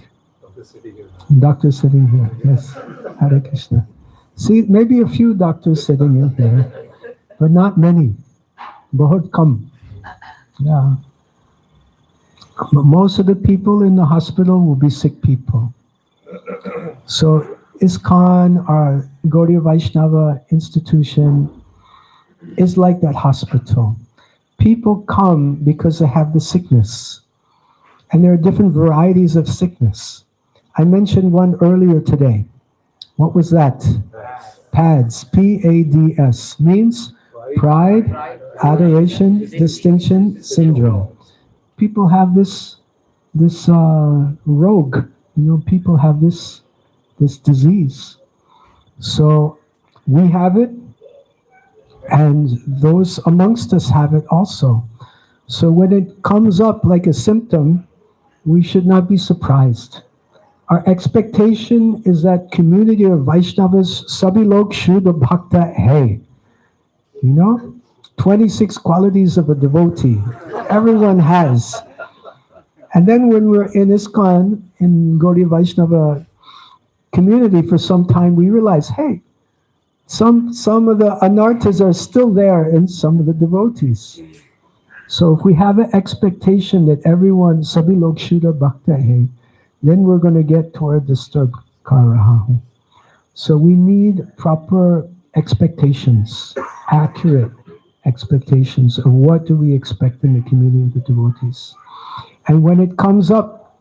Doctor sitting here, yes. Hare Krishna. See, maybe a few doctors sitting in here, but not many. Bahut kam. Yeah. But most of the people in the hospital will be sick people. So ISKCON, our Gaudiya Vaishnava institution, is like that hospital. People come because they have the sickness. And there are different varieties of sickness. I mentioned one earlier today. What was that? PADS, P-A-D-S, means pride, adoration, distinction, syndrome. People have this rogue, people have this disease. So we have it, and those amongst us have it also. So when it comes up like a symptom, we should not be surprised. Our expectation is that community of Vaishnavas, sabhi log shuddha bhakta hai. 26 qualities of a devotee. Everyone has. And then when we're in ISKCON, in Gaudiya Vaishnava community for some time, we realize, hey, some of the anarthas are still there in some of the devotees. So if we have an expectation that everyone, sabhi log shuddha bhakta hai, then we're going to get toward disturbed karaha. So we need proper expectations, accurate expectations of what do we expect in the community of the devotees. And when it comes up,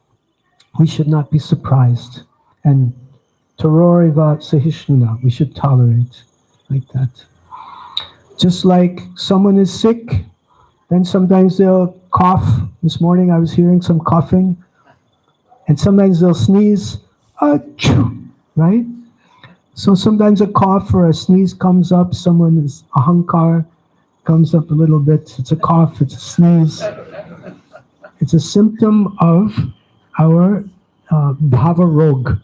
we should not be surprised. And taroriva sahishnuna, we should tolerate like that. Just like someone is sick, then sometimes they'll cough. This morning I was hearing some coughing. And sometimes they'll sneeze, achoo, right? So sometimes a cough or a sneeze comes up, someone's ahankar comes up a little bit. It's a cough, it's a sneeze. It's a symptom of our bhava rog,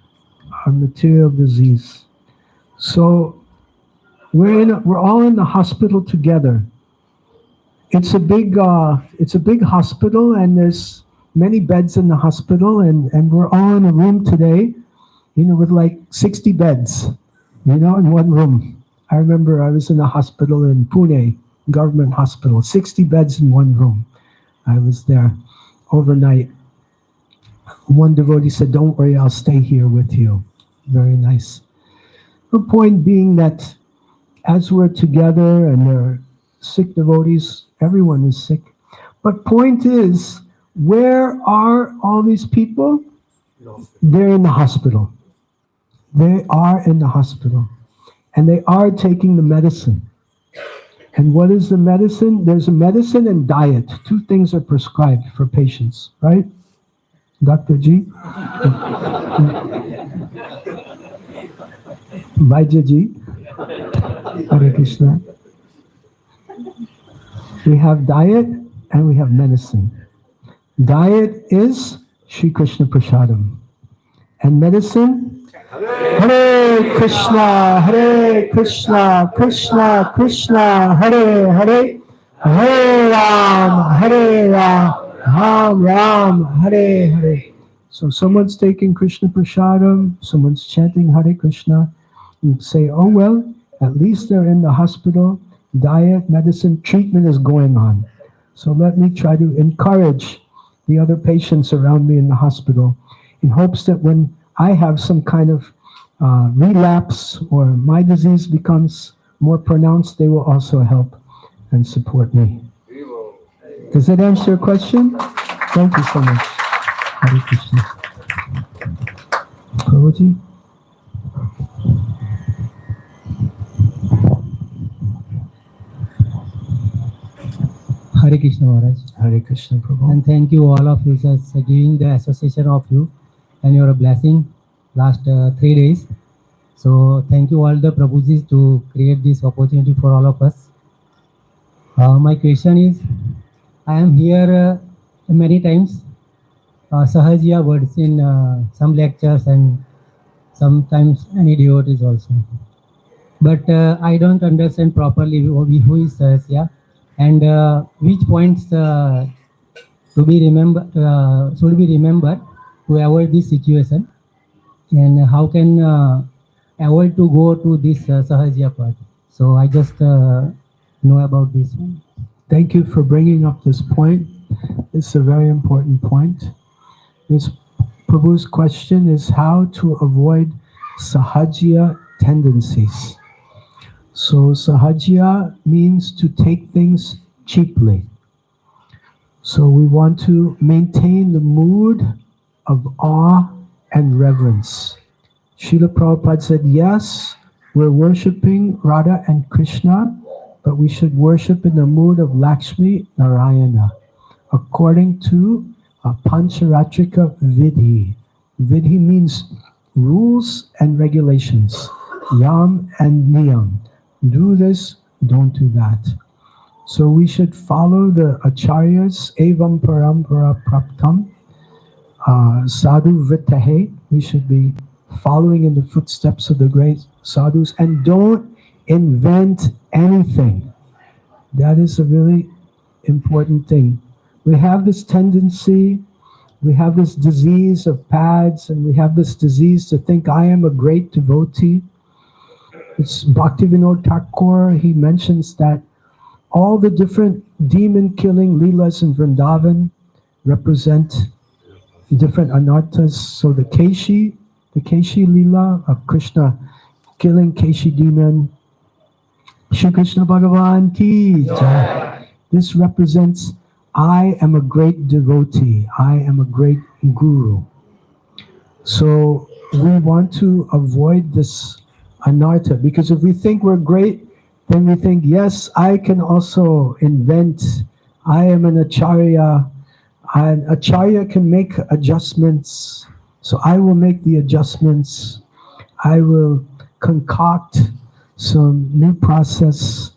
our material disease. So we're all in the hospital together. It's a big hospital, and there's many beds in the hospital, and we're all in a room today, with like 60 beds, in one room. I remember I was in a hospital in Pune, government hospital, 60 beds in one room. I was there overnight. One devotee said, don't worry, I'll stay here with you. Very nice. The point being that as we're together and there are sick devotees, everyone is sick. But point is, where are all these people? They're in the hospital. They are in the hospital. And they are taking the medicine. And what is the medicine? There's a medicine and diet. Two things are prescribed for patients, right? Dr. G? Vaidya G? Hare Krishna. We have diet and we have medicine. Diet is Shri Krishna Prasadam. And medicine? Hare Krishna, Hare Krishna, Krishna Krishna, Hare Hare, Hare Ram, Ram Ram, Hare Hare. So someone's taking Krishna Prasadam, someone's chanting Hare Krishna. and say, oh, well, at least they're in the hospital. Diet, medicine, treatment is going on. So let me try to encourage the other patients around me in the hospital in hopes that when I have some kind of relapse or my disease becomes more pronounced, they will also help and support me. Does that answer your question? Thank you so much. Hare Krishna. Prabhuji? Hare Krishna Maharaj. Hare Krishna, Prabhu. And thank you all of you for giving the association of you and your blessing last 3 days. So thank you all the Prabhujis to create this opportunity for all of us. My question is, I am here many times, Sahajya words in some lectures and sometimes any devotees also. But I don't understand properly who is Sahajya and which points should be remembered to avoid this situation, and how can avoid to go to this Sahajya part. So I just know about this one. Thank you for bringing up this point. It's a very important point. This Prabhu's question is how to avoid Sahajya tendencies. So Sahajya means to take things cheaply. So we want to maintain the mood of awe and reverence. Srila Prabhupada said, yes, we're worshipping Radha and Krishna, but we should worship in the mood of Lakshmi Narayana, according to Pancharatrika Vidhi. Vidhi means rules and regulations, yam and niyam. Do this, don't do that. So we should follow the acharyas, evam parampara praptam, sadhu vitahe. We should be following in the footsteps of the great sadhus and don't invent anything. That is a really important thing. We have this tendency, we have this disease of pads, and we have this disease to think I am a great devotee. It's Bhaktivinoda Thakur, he mentions that all the different demon-killing leelas in Vrindavan represent different anarthas. So the Keshi leela of Krishna killing Keshi demon, Shri Krishna Bhagavan ki jai. This represents I am a great devotee. I am a great guru. So we want to avoid this anartha, because if we think we're great, then we think, yes, I can also invent. I am an acharya, and acharya can make adjustments. So I will make the adjustments. I will concoct some new process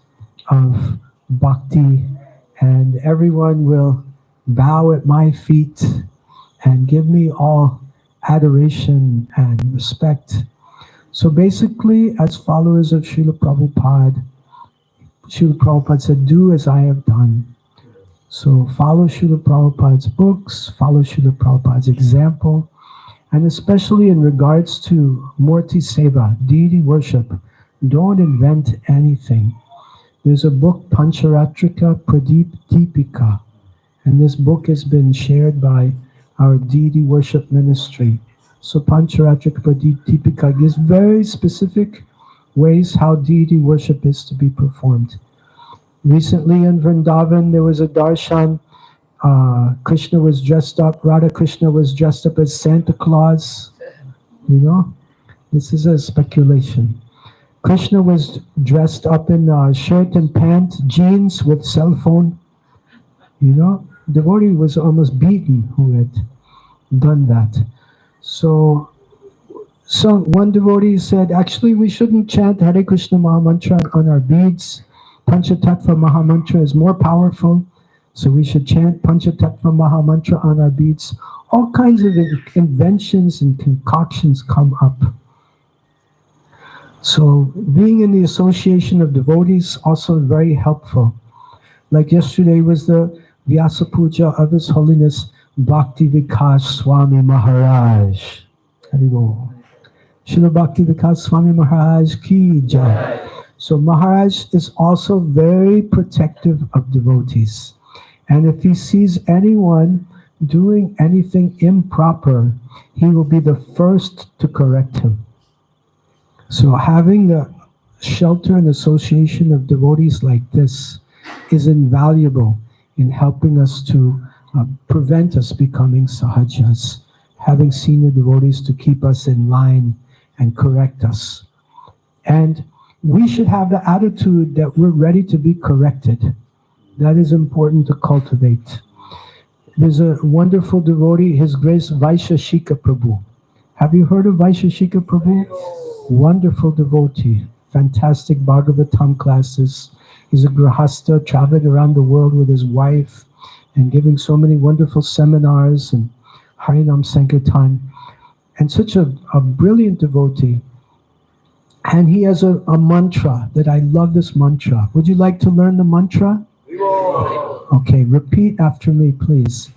of bhakti, and everyone will bow at my feet and give me all adoration and respect. So basically, as followers of Srila Prabhupada said, do as I have done. So follow Srila Prabhupada's books, follow Srila Prabhupada's example, and especially in regards to Murti Seva, deity worship, don't invent anything. There's a book, Pancharatrika Pradeep Deepika, and this book has been shared by our deity worship ministry. So Pancharatrika Pradeep Deepika gives very specific ways how deity worship is to be performed. Recently in Vrindavan, there was a darshan. Krishna was dressed up, Radha Krishna was dressed up as Santa Claus. You know, this is a speculation. Krishna was dressed up in shirt and pant, jeans with cell phone. You know, devotee was almost beaten who had done that. So one devotee said, actually we shouldn't chant Hare Krishna Mahamantra on our beads. Panchatattva Mahamantra is more powerful, so we should chant Panchatattva Mahamantra on our beads. All kinds of inventions and concoctions come up. So being in the association of devotees also very helpful. Like yesterday was the Vyasa Puja of His Holiness Bhakti Vikas Swami Maharaj. Haribol. Srila Bhakti Vikas Swami Maharaj ki jai. So Maharaj is also very protective of devotees. And if he sees anyone doing anything improper, he will be the first to correct him. So having the shelter and association of devotees like this is invaluable in helping us to prevent us becoming sahajas, having senior devotees to keep us in line and correct us. And we should have the attitude that we're ready to be corrected. That is important to cultivate. There's a wonderful devotee, His Grace Vaisheshika Prabhu. Have you heard of Vaisheshika Prabhu? Wonderful devotee, fantastic Bhagavatam classes. He's a grahasta, traveling around the world with his wife and giving so many wonderful seminars and Harinam Sankirtan. And such a brilliant devotee. And he has a mantra that I love this mantra. Would you like to learn the mantra? Okay, repeat after me, please.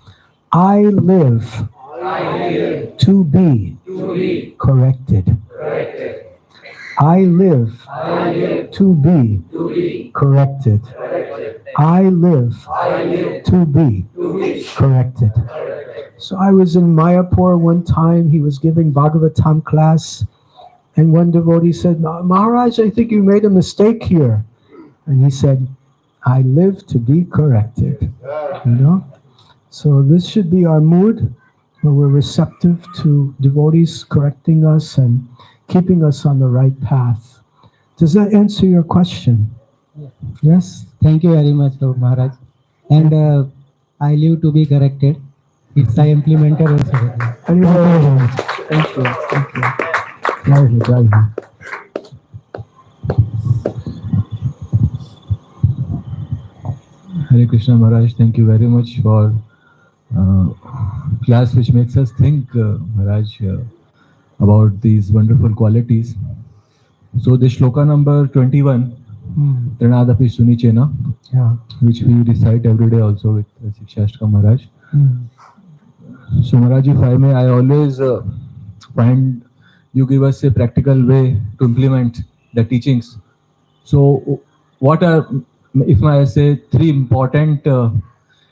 I live to be corrected. I live to be corrected. I live to be corrected. So I was in Mayapur one time. He was giving Bhagavatam class. And one devotee said, Maharaj, I think you made a mistake here. And he said, I live to be corrected. You know? So this should be our mood, where we're receptive to devotees correcting us and keeping us on the right path. Does that answer your question? Yes? Thank you very much, Lord Maharaj. And I live to be corrected. It's I implemented also. Thank you. Thank you. Jai Hi. Hare Krishna Maharaj, thank you very much for class which makes us think, Maharaj, about these wonderful qualities. So the shloka number 21, Pranadapi Sunichena, which we recite every day also with Shikshashtka Maharaj. So Maharaj, if I may, I always find you give us a practical way to implement the teachings. So what are, if I say, three important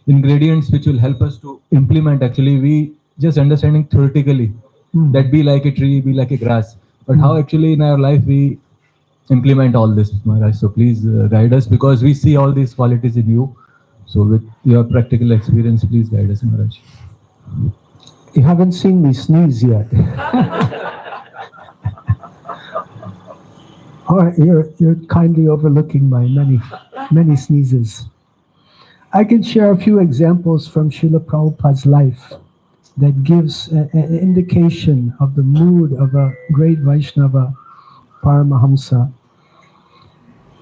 ingredients which will help us to implement? Actually, we just understanding theoretically that be like a tree, be like a grass. But how actually in our life we implement all this, Maharaj? So please guide us, because we see all these qualities in you. So with your practical experience, please guide us, Maharaj. You haven't seen me sneeze yet. Or you're kindly overlooking my many sneezes. I can share a few examples from Srila Prabhupada's life that gives an indication of the mood of a great Vaishnava Paramahamsa.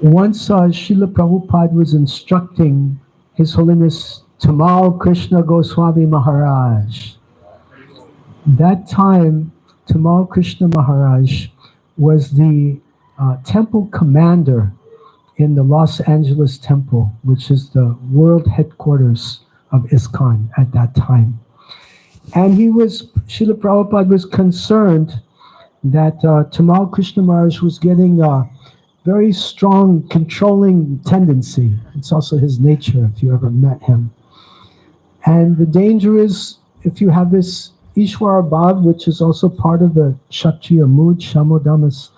Once Srila Prabhupada was instructing His Holiness Tamal Krishna Goswami Maharaj. That time, Tamal Krishna Maharaj was the temple commander in the Los Angeles temple, which is the world headquarters of ISKCON at that time. And Srila Prabhupada was concerned that Tamal Krishna Maharaj was getting a very strong controlling tendency. It's also his nature, if you ever met him. And the danger is, if you have this Ishwara Bhav, which is also part of the Kshatriya mood, Shamodamas,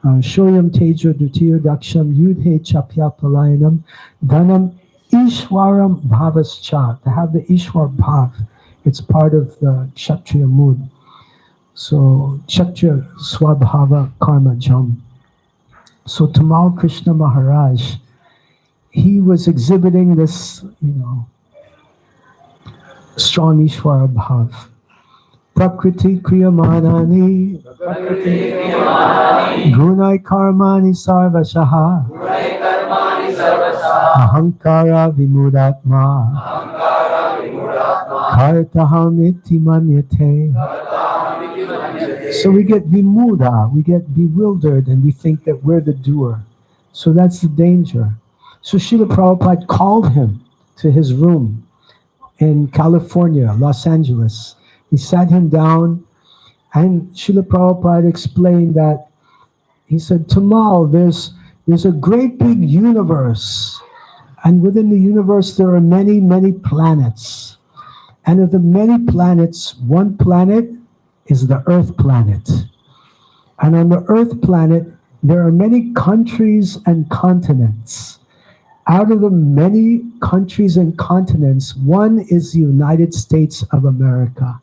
Shoyam Teja Dutiya Daksham Yudhe Chapya Palayanam Dhanam Ishwaram Bhavascha. To have the Ishwar Bhav, it's part of the Kshatriya mood. So Kshatriya Swabhava Karma Jam. So Tamal Krishna Maharaj, he was exhibiting this, strong Ishwara Bhav. Prakriti Kriyamanani Gunai Karmani Sarvashaha Ahankara Vimudatma Kartaham Iti Manyate. So we get vimuda, we get bewildered, and we think that we're the doer. So that's the danger. So Srila Prabhupada called him to his room in California, Los Angeles. He sat him down And Srila Prabhupada explained that, he said, Tamal, there's a great big universe. And within the universe, there are many, many planets. And of the many planets, one planet is the Earth planet. And on the Earth planet, there are many countries and continents. Out of the many countries and continents, one is the United States of America.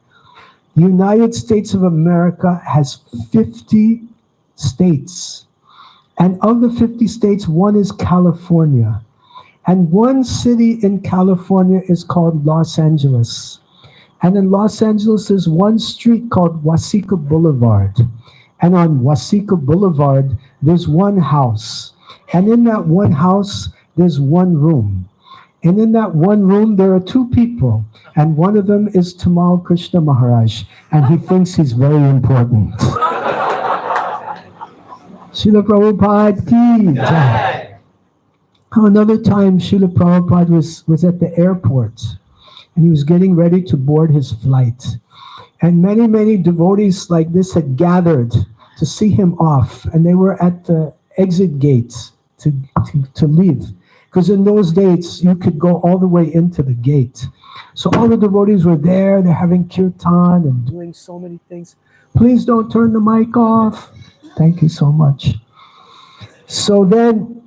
The United States of America has 50 states. And of the 50 states, one is California. And one city in California is called Los Angeles. And in Los Angeles, there's one street called Wasika Boulevard. And on Wasika Boulevard, there's one house. And in that one house, there's one room. And in that one room, there are two people. And one of them is Tamal Krishna Maharaj. And he thinks he's very important. Srila Prabhupada ki jai. Another time, Srila Prabhupada was at the airport. And he was getting ready to board his flight. And many, many devotees like this had gathered to see him off. And they were at the exit gates to leave. Because in those days, you could go all the way into the gate. So all the devotees were there. They're having kirtan and doing so many things. Please don't turn the mic off. Thank you so much. So then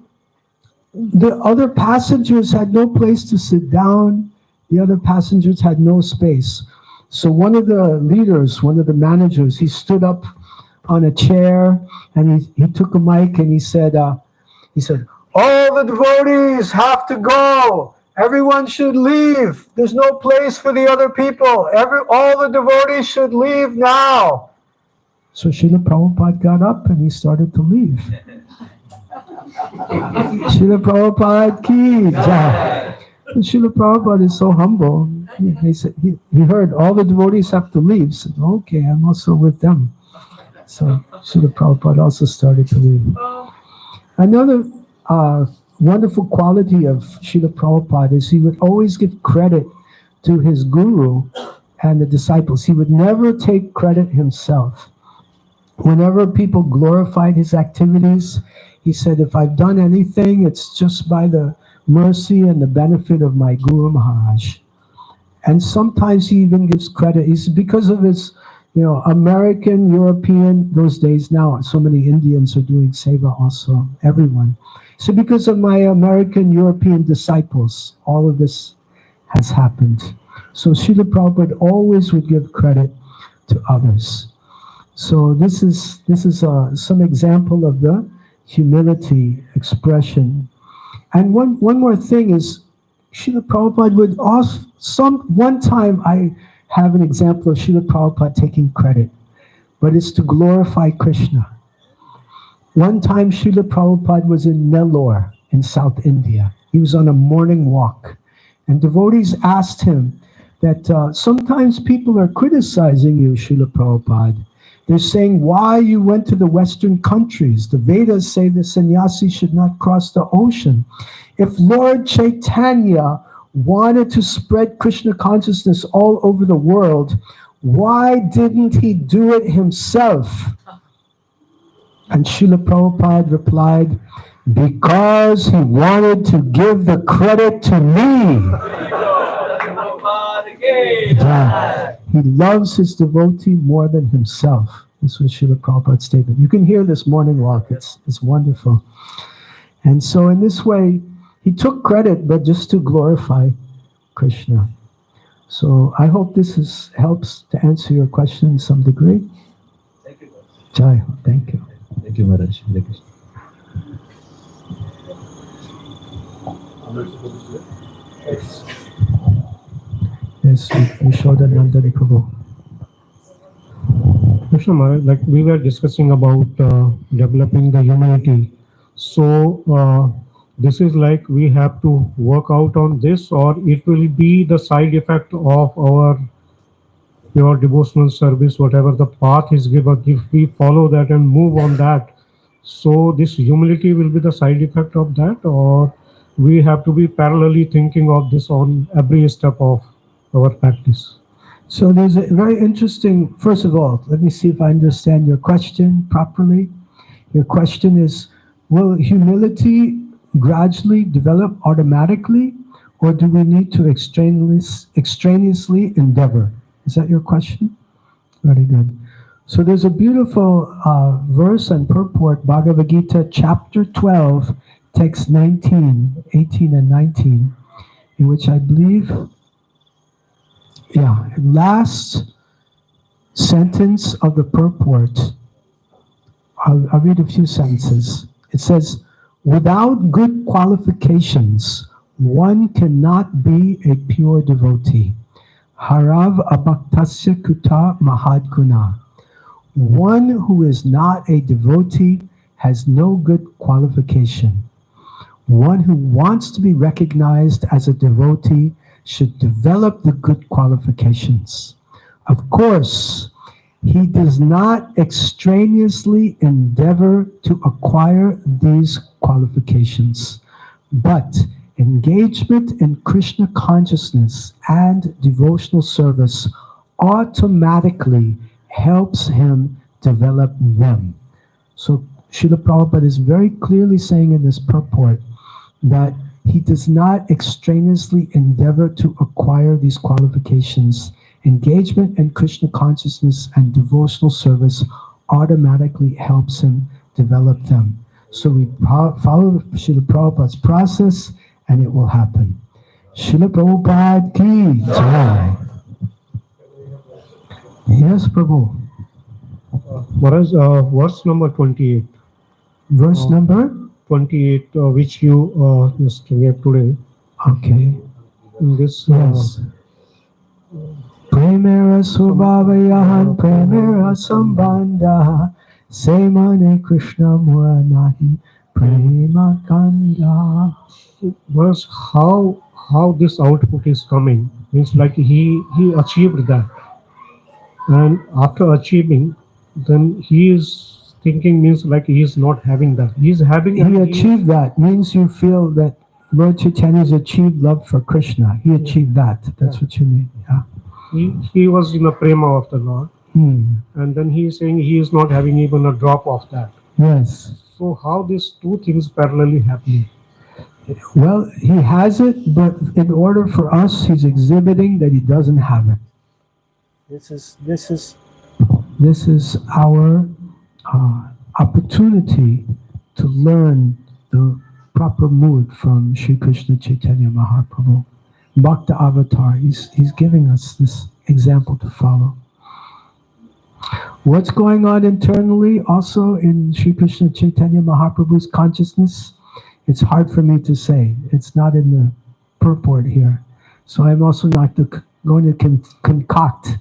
the other passengers had no place to sit down. The other passengers had no space. So one of the leaders, one of the managers, he stood up on a chair and he took a mic and he said, all the devotees have to go. Everyone should leave. There's no place for the other people. All the devotees should leave now. So Srila Prabhupada got up and he started to leave. Srila Prabhupada ki jai. Srila Prabhupada is so humble. He heard all the devotees have to leave. Said, okay, I'm also with them. So Srila Prabhupada also started to leave. Another wonderful quality of Srila Prabhupada is he would always give credit to his guru and the disciples. He would never take credit himself. Whenever people glorified his activities, he said, if I've done anything, it's just by the mercy and the benefit of my Guru Maharaj. And sometimes he even gives credit. It's because of his, American, European, those days now, so many Indians are doing seva also, everyone. So because of my American, European disciples, all of this has happened. So Srila Prabhupada always would give credit to others. So this is some example of the humility expression. And one more thing is, Srila Prabhupada would also, one time I have an example of Srila Prabhupada taking credit, but it's to glorify Krishna. One time Srila Prabhupada was in Nellore in South India. He was on a morning walk. And devotees asked him that sometimes people are criticizing you, Srila Prabhupada. They're saying why you went to the Western countries. The Vedas say the sannyasi should not cross the ocean. If Lord Caitanya wanted to spread Krishna consciousness all over the world, why didn't he do it himself? And Srila Prabhupada replied, because he wanted to give the credit to me. Yeah. He loves his devotee more than himself. This was Srila Prabhupada's statement. You can hear this morning walk. It's wonderful. And so in this way, he took credit, but just to glorify Krishna. So I hope this helps to answer your question in some degree. Thank you. Jai, thank you. Thank you, Maharaj. Hare Krishna. Yes, we showed Nandani Prabhu. Krishna Maharaj, like we were discussing about developing the humanity. So this is like we have to work out on this, or it will be the side effect of our pure devotional service, whatever the path is given, if we follow that and move on that. So this humility will be the side effect of that, or we have to be parallelly thinking of this on every step of our practice. So there's a very interesting, first of all, let me see if I understand your question properly. Your question is, will humility gradually develop automatically, or do we need to extraneously endeavor? Is that your question? Very good. So there's a beautiful verse and purport, Bhagavad Gita, chapter 12, text 19, 18 and 19, in which I believe, last sentence of the purport, I'll read a few sentences. It says, without good qualifications, one cannot be a pure devotee. Harav abhaktasya kuta mahadguna. One who is not a devotee has no good qualification. One who wants to be recognized as a devotee should develop the good qualifications. Of course, he does not extraneously endeavor to acquire these qualifications, but engagement in Krishna consciousness and devotional service automatically helps him develop them. So Srila Prabhupada is very clearly saying in this purport that he does not extraneously endeavor to acquire these qualifications. Engagement in Krishna consciousness and devotional service automatically helps him develop them. So we follow Srila Prabhupada's process and it will happen. Srila Prabhupada ki jai. Yes, Prabhu. Maharaj, verse number 28. Verse number? 28, which you just gave today. Okay. In this, yes. Premera subhavayahan premera sambandha semane Krishna muranahi prema kanda. verse, how this output is coming, means like he achieved that, and after achieving, then he is thinking, means like he is not having that. He is having. He achieved that means you feel that Lord Chaitanya's achieved love for Krishna. He achieved that. That's what you mean. Yeah. He was in the prema of the Lord, and then he is saying he is not having even a drop of that. Yes. So how these two things parallelly happening? Well, he has it, but in order for us, he's exhibiting that he doesn't have it. This is our opportunity to learn the proper mood from Sri Krishna Caitanya Mahaprabhu. Bhakta Avatar, he's giving us this example to follow. What's going on internally also in Sri Krishna Caitanya Mahaprabhu's consciousness? It's hard for me to say. It's not in the purport here. So I'm also not going to concoct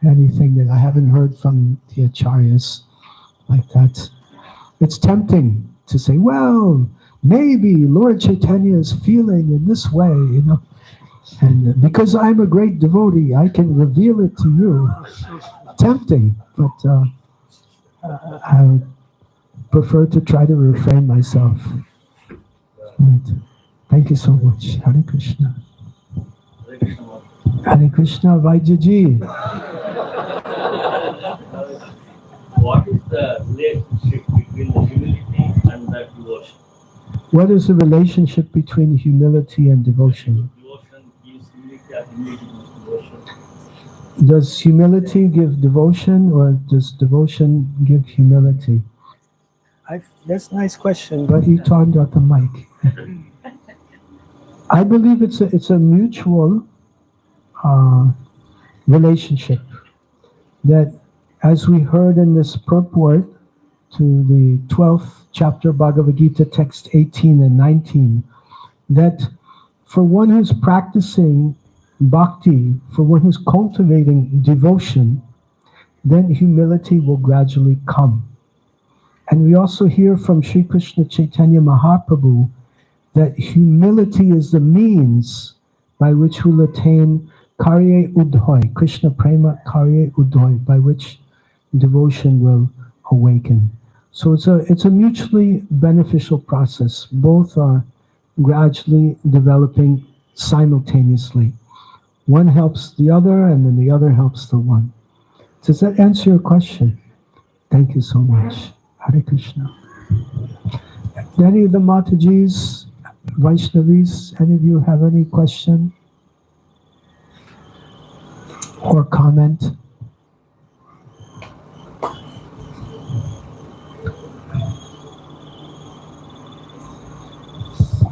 anything that I haven't heard from the acharyas like that. It's tempting to say, well, maybe Lord Chaitanya is feeling in this way, you know. And because I'm a great devotee, I can reveal it to you. Tempting, but I would prefer to try to refrain myself. Right. Thank you so much. Hare Krishna. Hare Krishna, Vaidyaji. What is the relationship between the humility and the devotion? What is the relationship between humility and devotion? Devotion gives humility, or humility gives devotion. Does humility give devotion, or does devotion give humility? That's a nice question, but you turned out the mic. I believe it's a mutual relationship. That, as we heard in this purport to the 12th chapter Bhagavad Gita, text 18 and 19, that for one who's practicing bhakti, for one who's cultivating devotion, then humility will gradually come. And we also hear from Sri Krishna Caitanya Mahaprabhu that humility is the means by which we'll attain karye udhoy, Krishna prema karye udhoy, by which devotion will awaken. So it's a mutually beneficial process. Both are gradually developing simultaneously. one helps the other, and then the other helps the one. Does that answer your question? Thank you so much. Hare Krishna. Any of the Matajis, Vaishnavis, any of you have any question or comment?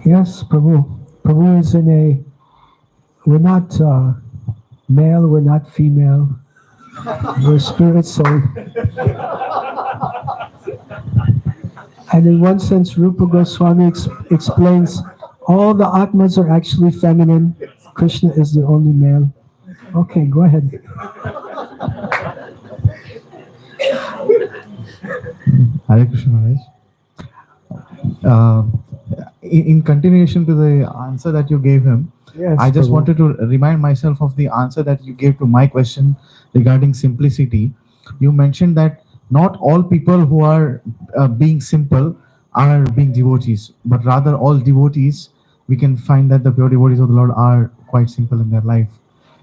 Yes, Prabhu. Prabhu is in a, we're not male, we're not female. We're spirit soul. And in one sense, Rupa Goswami explains all the Atmas are actually feminine. Krishna is the only male. Okay, go ahead. Hare Krishna, Maharaj. In continuation to the answer that you gave him, Yes, I just Prabhu. wanted to remind myself of the answer that you gave to my question regarding simplicity. You mentioned that not all people who are being simple are being devotees, but rather all devotees, we can find that the pure devotees of the Lord are quite simple in their life.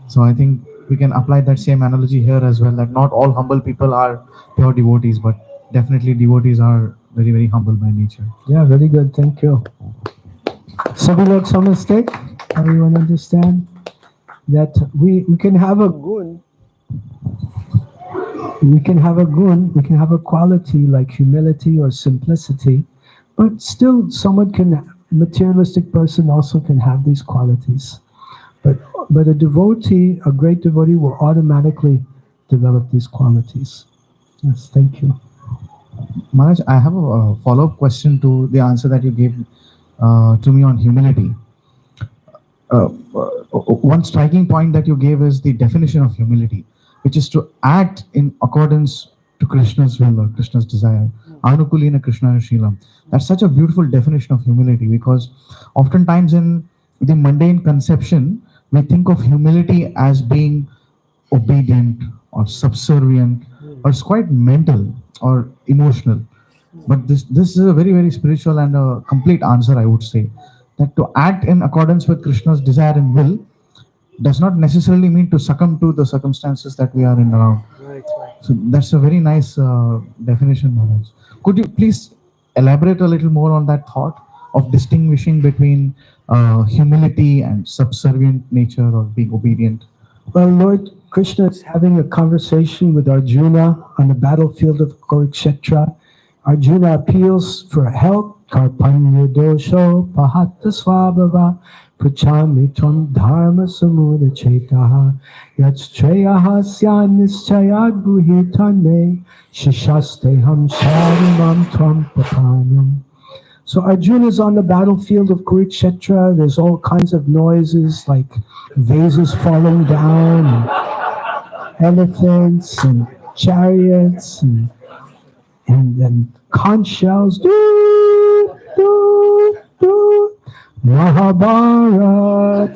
So I think we can apply that same analogy here as well, that not all humble people are pure devotees, but definitely devotees are very, very humble by nature. Yeah, very good. Thank you. Sabhi log samajhte? Everyone understand that we can have a gun. We can have a quality like humility or simplicity, but still someone can, materialistic person also can have these qualities. But a devotee, a great devotee will automatically develop these qualities. Yes, thank you. Maharaj, I have a follow-up question to the answer that you gave to me on humility. One striking point that you gave is the definition of humility, which is to act in accordance to Krishna's will or Krishna's desire. Anukulina Krishna Shilam. That's such a beautiful definition of humility, because oftentimes in the mundane conception, we think of humility as being obedient or subservient, or it's quite mental or emotional. But this is a very, very spiritual and a complete answer, I would say. That to act in accordance with Krishna's desire and will does not necessarily mean to succumb to the circumstances that we are in around. Right. So that's a very nice definition, Maharaj. Could you please elaborate a little more on that thought of distinguishing between humility and subservient nature or being obedient? Well, Lord Krishna is having a conversation with Arjuna on the battlefield of Kurukshetra. Arjuna appeals for help. Karpanya dosho pahatta swabhava prachami tvam dharma samudha chetaha yachtrayaha syan nischayad guhitane shishasteham sharimam tvam papanam. So Arjuna is on the battlefield of Kurukshetra. There's all kinds of noises like vases falling down, and elephants and chariots and conch shells. Mahabharat.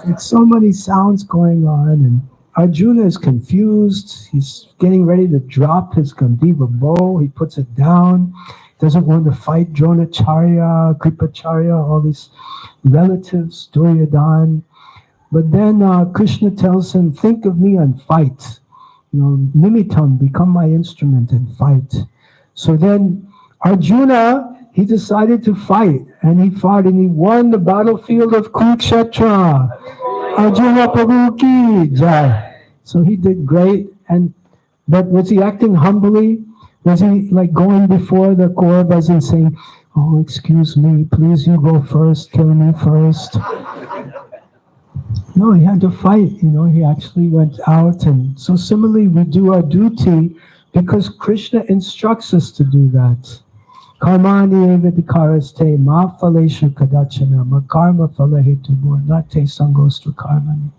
It's so many sounds going on, and Arjuna is confused. He's getting ready to drop his Gandiva bow. He puts it down. Doesn't want to fight Dronacharya, Kripacharya, all these relatives, Duryodhana. But then Krishna tells him, think of me and fight. Nimitam, become my instrument and fight. So then Arjuna, he decided to fight, and he fought, and he won the battlefield of Kurukshetra. Arjuna Prabhu ki jai. So he did great, but was he acting humbly? Was he like going before the Kauravas and saying, oh, excuse me, please you go first, kill me first? No, he had to fight, he actually went out. And so similarly, we do our duty because Krishna instructs us to do that. Karmani evidikaraste ma phaleshu kadachana ma karma phalahetu nate sangostu karmani.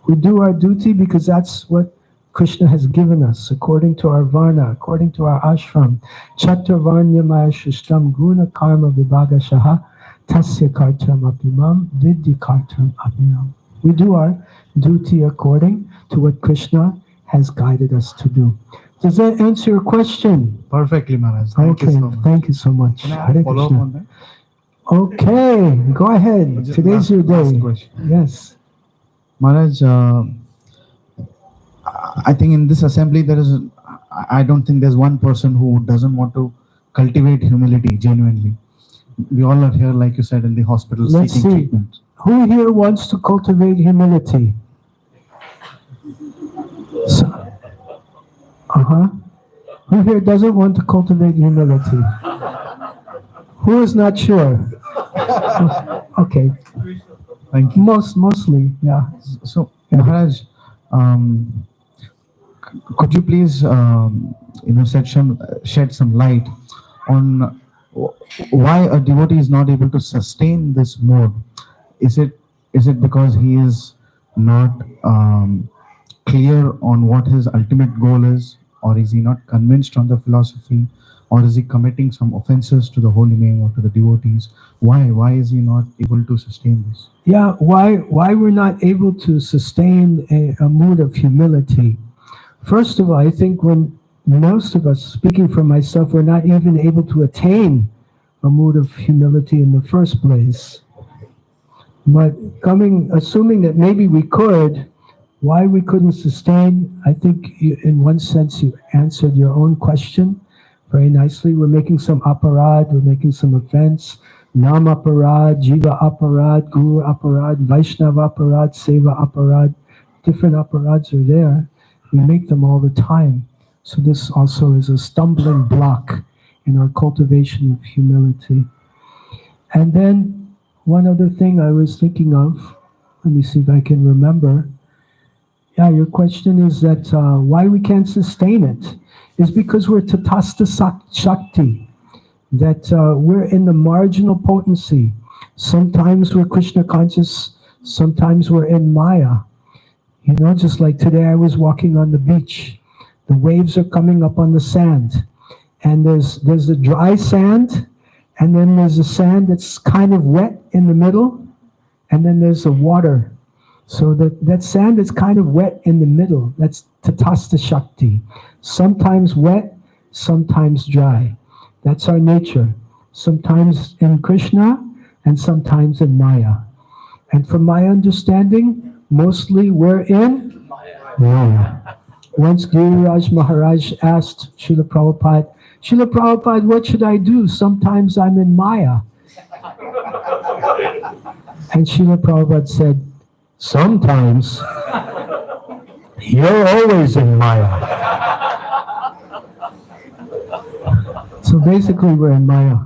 We do our duty because that's what Krishna has given us according to our varna, according to our ashram. Chaturvarnyamaya shishtam guna karma vibhagashaha tasya kartam apimam vidhi kartam apimam. We do our duty according to what Krishna has guided us to do. Does that answer your question? Perfectly, Maharaj. Thank you so much. Thank you so much. Can I have a follow-up on that? Okay, go ahead. Just Today's your last day. question. Yes. Maharaj, I think in this assembly I don't think there's one person who doesn't want to cultivate humility genuinely. We all are here, like you said, in the hospital Let's seeking see. treatment. Who here wants to cultivate humility? Who here doesn't want to cultivate humility? Who is not sure? Okay. Thank you. Mostly, yeah. So, Maharaj, could you please, shed some light on why a devotee is not able to sustain this mode? Is it because he is not clear on what his ultimate goal is, or is he not convinced on the philosophy, or is he committing some offenses to the holy name or to the devotees? Why is he not able to sustain this? Yeah, why we're not able to sustain a mood of humility? First of all, I think when most of us, speaking for myself, we're not even able to attain a mood of humility in the first place. But assuming that maybe we could, why we couldn't sustain, I think in one sense you answered your own question very nicely. We're making some aparad, we're making some offense. Nam aparad, Jiva aparad, Guru aparad, Vaishnava aparad, Seva aparad. Different aparads are there. We make them all the time. So this also is a stumbling block in our cultivation of humility. And then one other thing I was thinking of, let me see if I can remember. Yeah, your question is that why we can't sustain it is because we're tatasta shakti, that we're in the marginal potency. Sometimes we're Krishna conscious, sometimes we're in Maya. You know, just like today I was walking on the beach. The waves are coming up on the sand. And there's the dry sand, and then there's the sand that's kind of wet in the middle, and then there's the water. So that sand is kind of wet in the middle. That's tatasta shakti. Sometimes wet, sometimes dry. That's our nature. Sometimes in Krishna, and sometimes in Maya. And from my understanding, mostly we're in Maya. Once Guru Raj Maharaj asked Srila Prabhupada, what should I do? Sometimes I'm in Maya. And Srila Prabhupada said, sometimes you're always in Maya. So basically we're in Maya.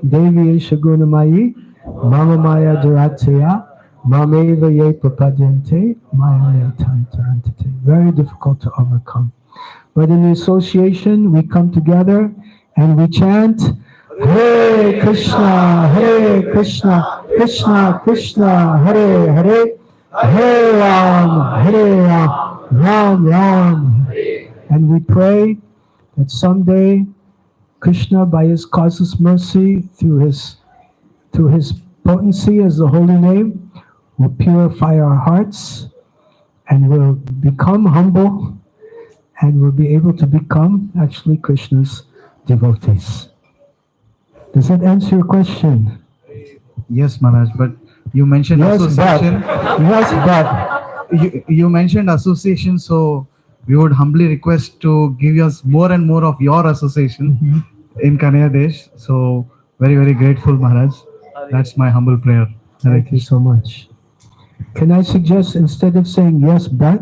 Devi Shaguna Mayi, Mama Maya Duratya, Mameva Ye Papadyante, Maya Tantarantite. Very difficult to overcome. But in the association, we come together and we chant, Hare Krishna, Krishna Krishna, Hare Hare, Hare Ram, Ram Ram. And we pray that someday Krishna, by his causeless mercy, through his potency as the holy name, will purify our hearts and will become humble and will be able to become actually Krishna's devotees. Does that answer your question? Yes, Maharaj, but you mentioned association. You mentioned association, so we would humbly request to give us more and more of your association in Kanaya Desh. So very, very grateful, Maharaj. That's my humble prayer. Thank you so much. Can I suggest instead of saying yes, but,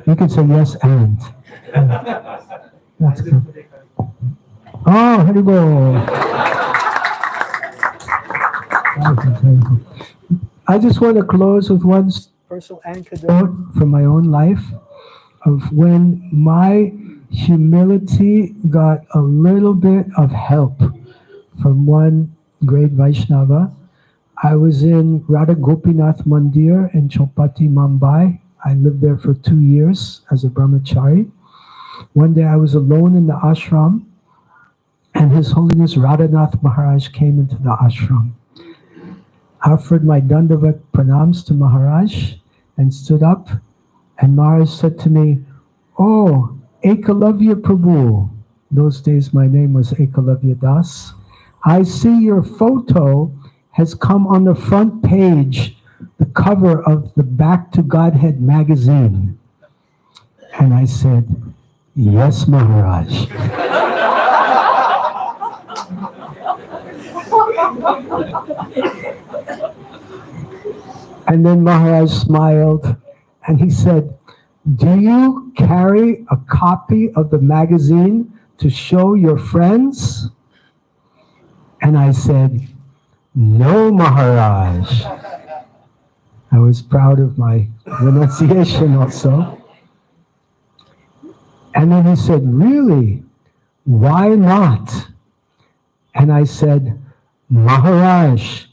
you can say yes and. That's good. Oh, Haribo. I just want to close with one personal anecdote from my own life of when my humility got a little bit of help from one great Vaishnava. I was in Radha Gopinath Mandir in Chowpatty, Mumbai. I lived there for 2 years as a brahmachari. One day I was alone in the ashram, and His Holiness Radhanath Maharaj came into the ashram. I offered my dandavat pranams to Maharaj and stood up, and Maharaj said to me, "Oh, Ekalavya Prabhu," those days my name was Ekalavya Das, "I see your photo has come on the front page the cover of the Back to Godhead magazine? And I said, yes, Maharaj. And then Maharaj smiled and he said, do you carry a copy of the magazine to show your friends? And I said, no, Maharaj. I was proud of my renunciation also. And then he said, really? Why not? And I said, Maharaj,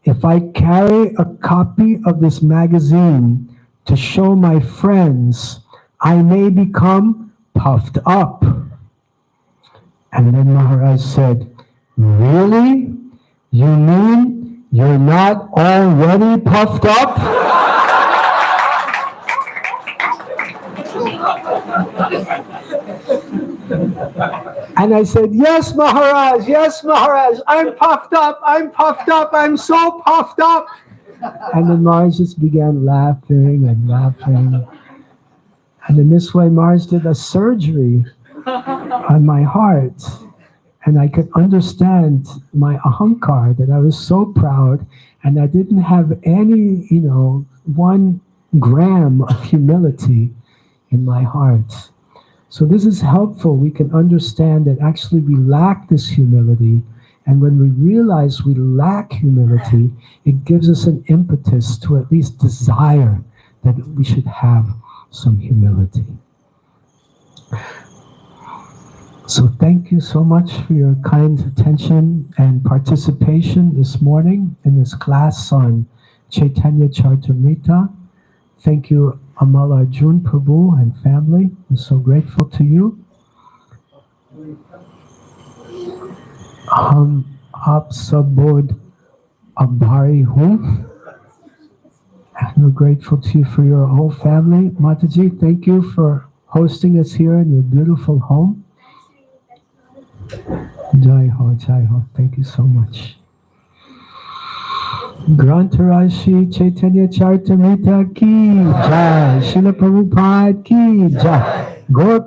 if I carry a copy of this magazine to show my friends, I may become puffed up. And then Maharaj said, really? You mean you're not already puffed up? And I said, yes, Maharaj, I'm puffed up, I'm so puffed up. And then Maharaj just began laughing and laughing. And in this way, Maharaj did a surgery on my heart. And I could understand my ahankar, that I was so proud, and I didn't have any, 1 gram of humility in my heart. So this is helpful. We can understand that actually we lack this humility. And when we realize we lack humility, it gives us an impetus to at least desire that we should have some humility. So thank you so much for your kind attention and participation this morning in this class on Caitanya Charitamrita. Thank you, Amal Arjun Prabhu and family. I'm so grateful to you. Aap sab bahut abhari hoon. We're grateful to you for your whole family. Mataji, thank you for hosting us here in your beautiful home. Jai Ho, Jai Ho. Thank you so much. Grantarashi Chaitanya Charitamrita ki Jai. Srila Prabhupada ki Jai. Gaur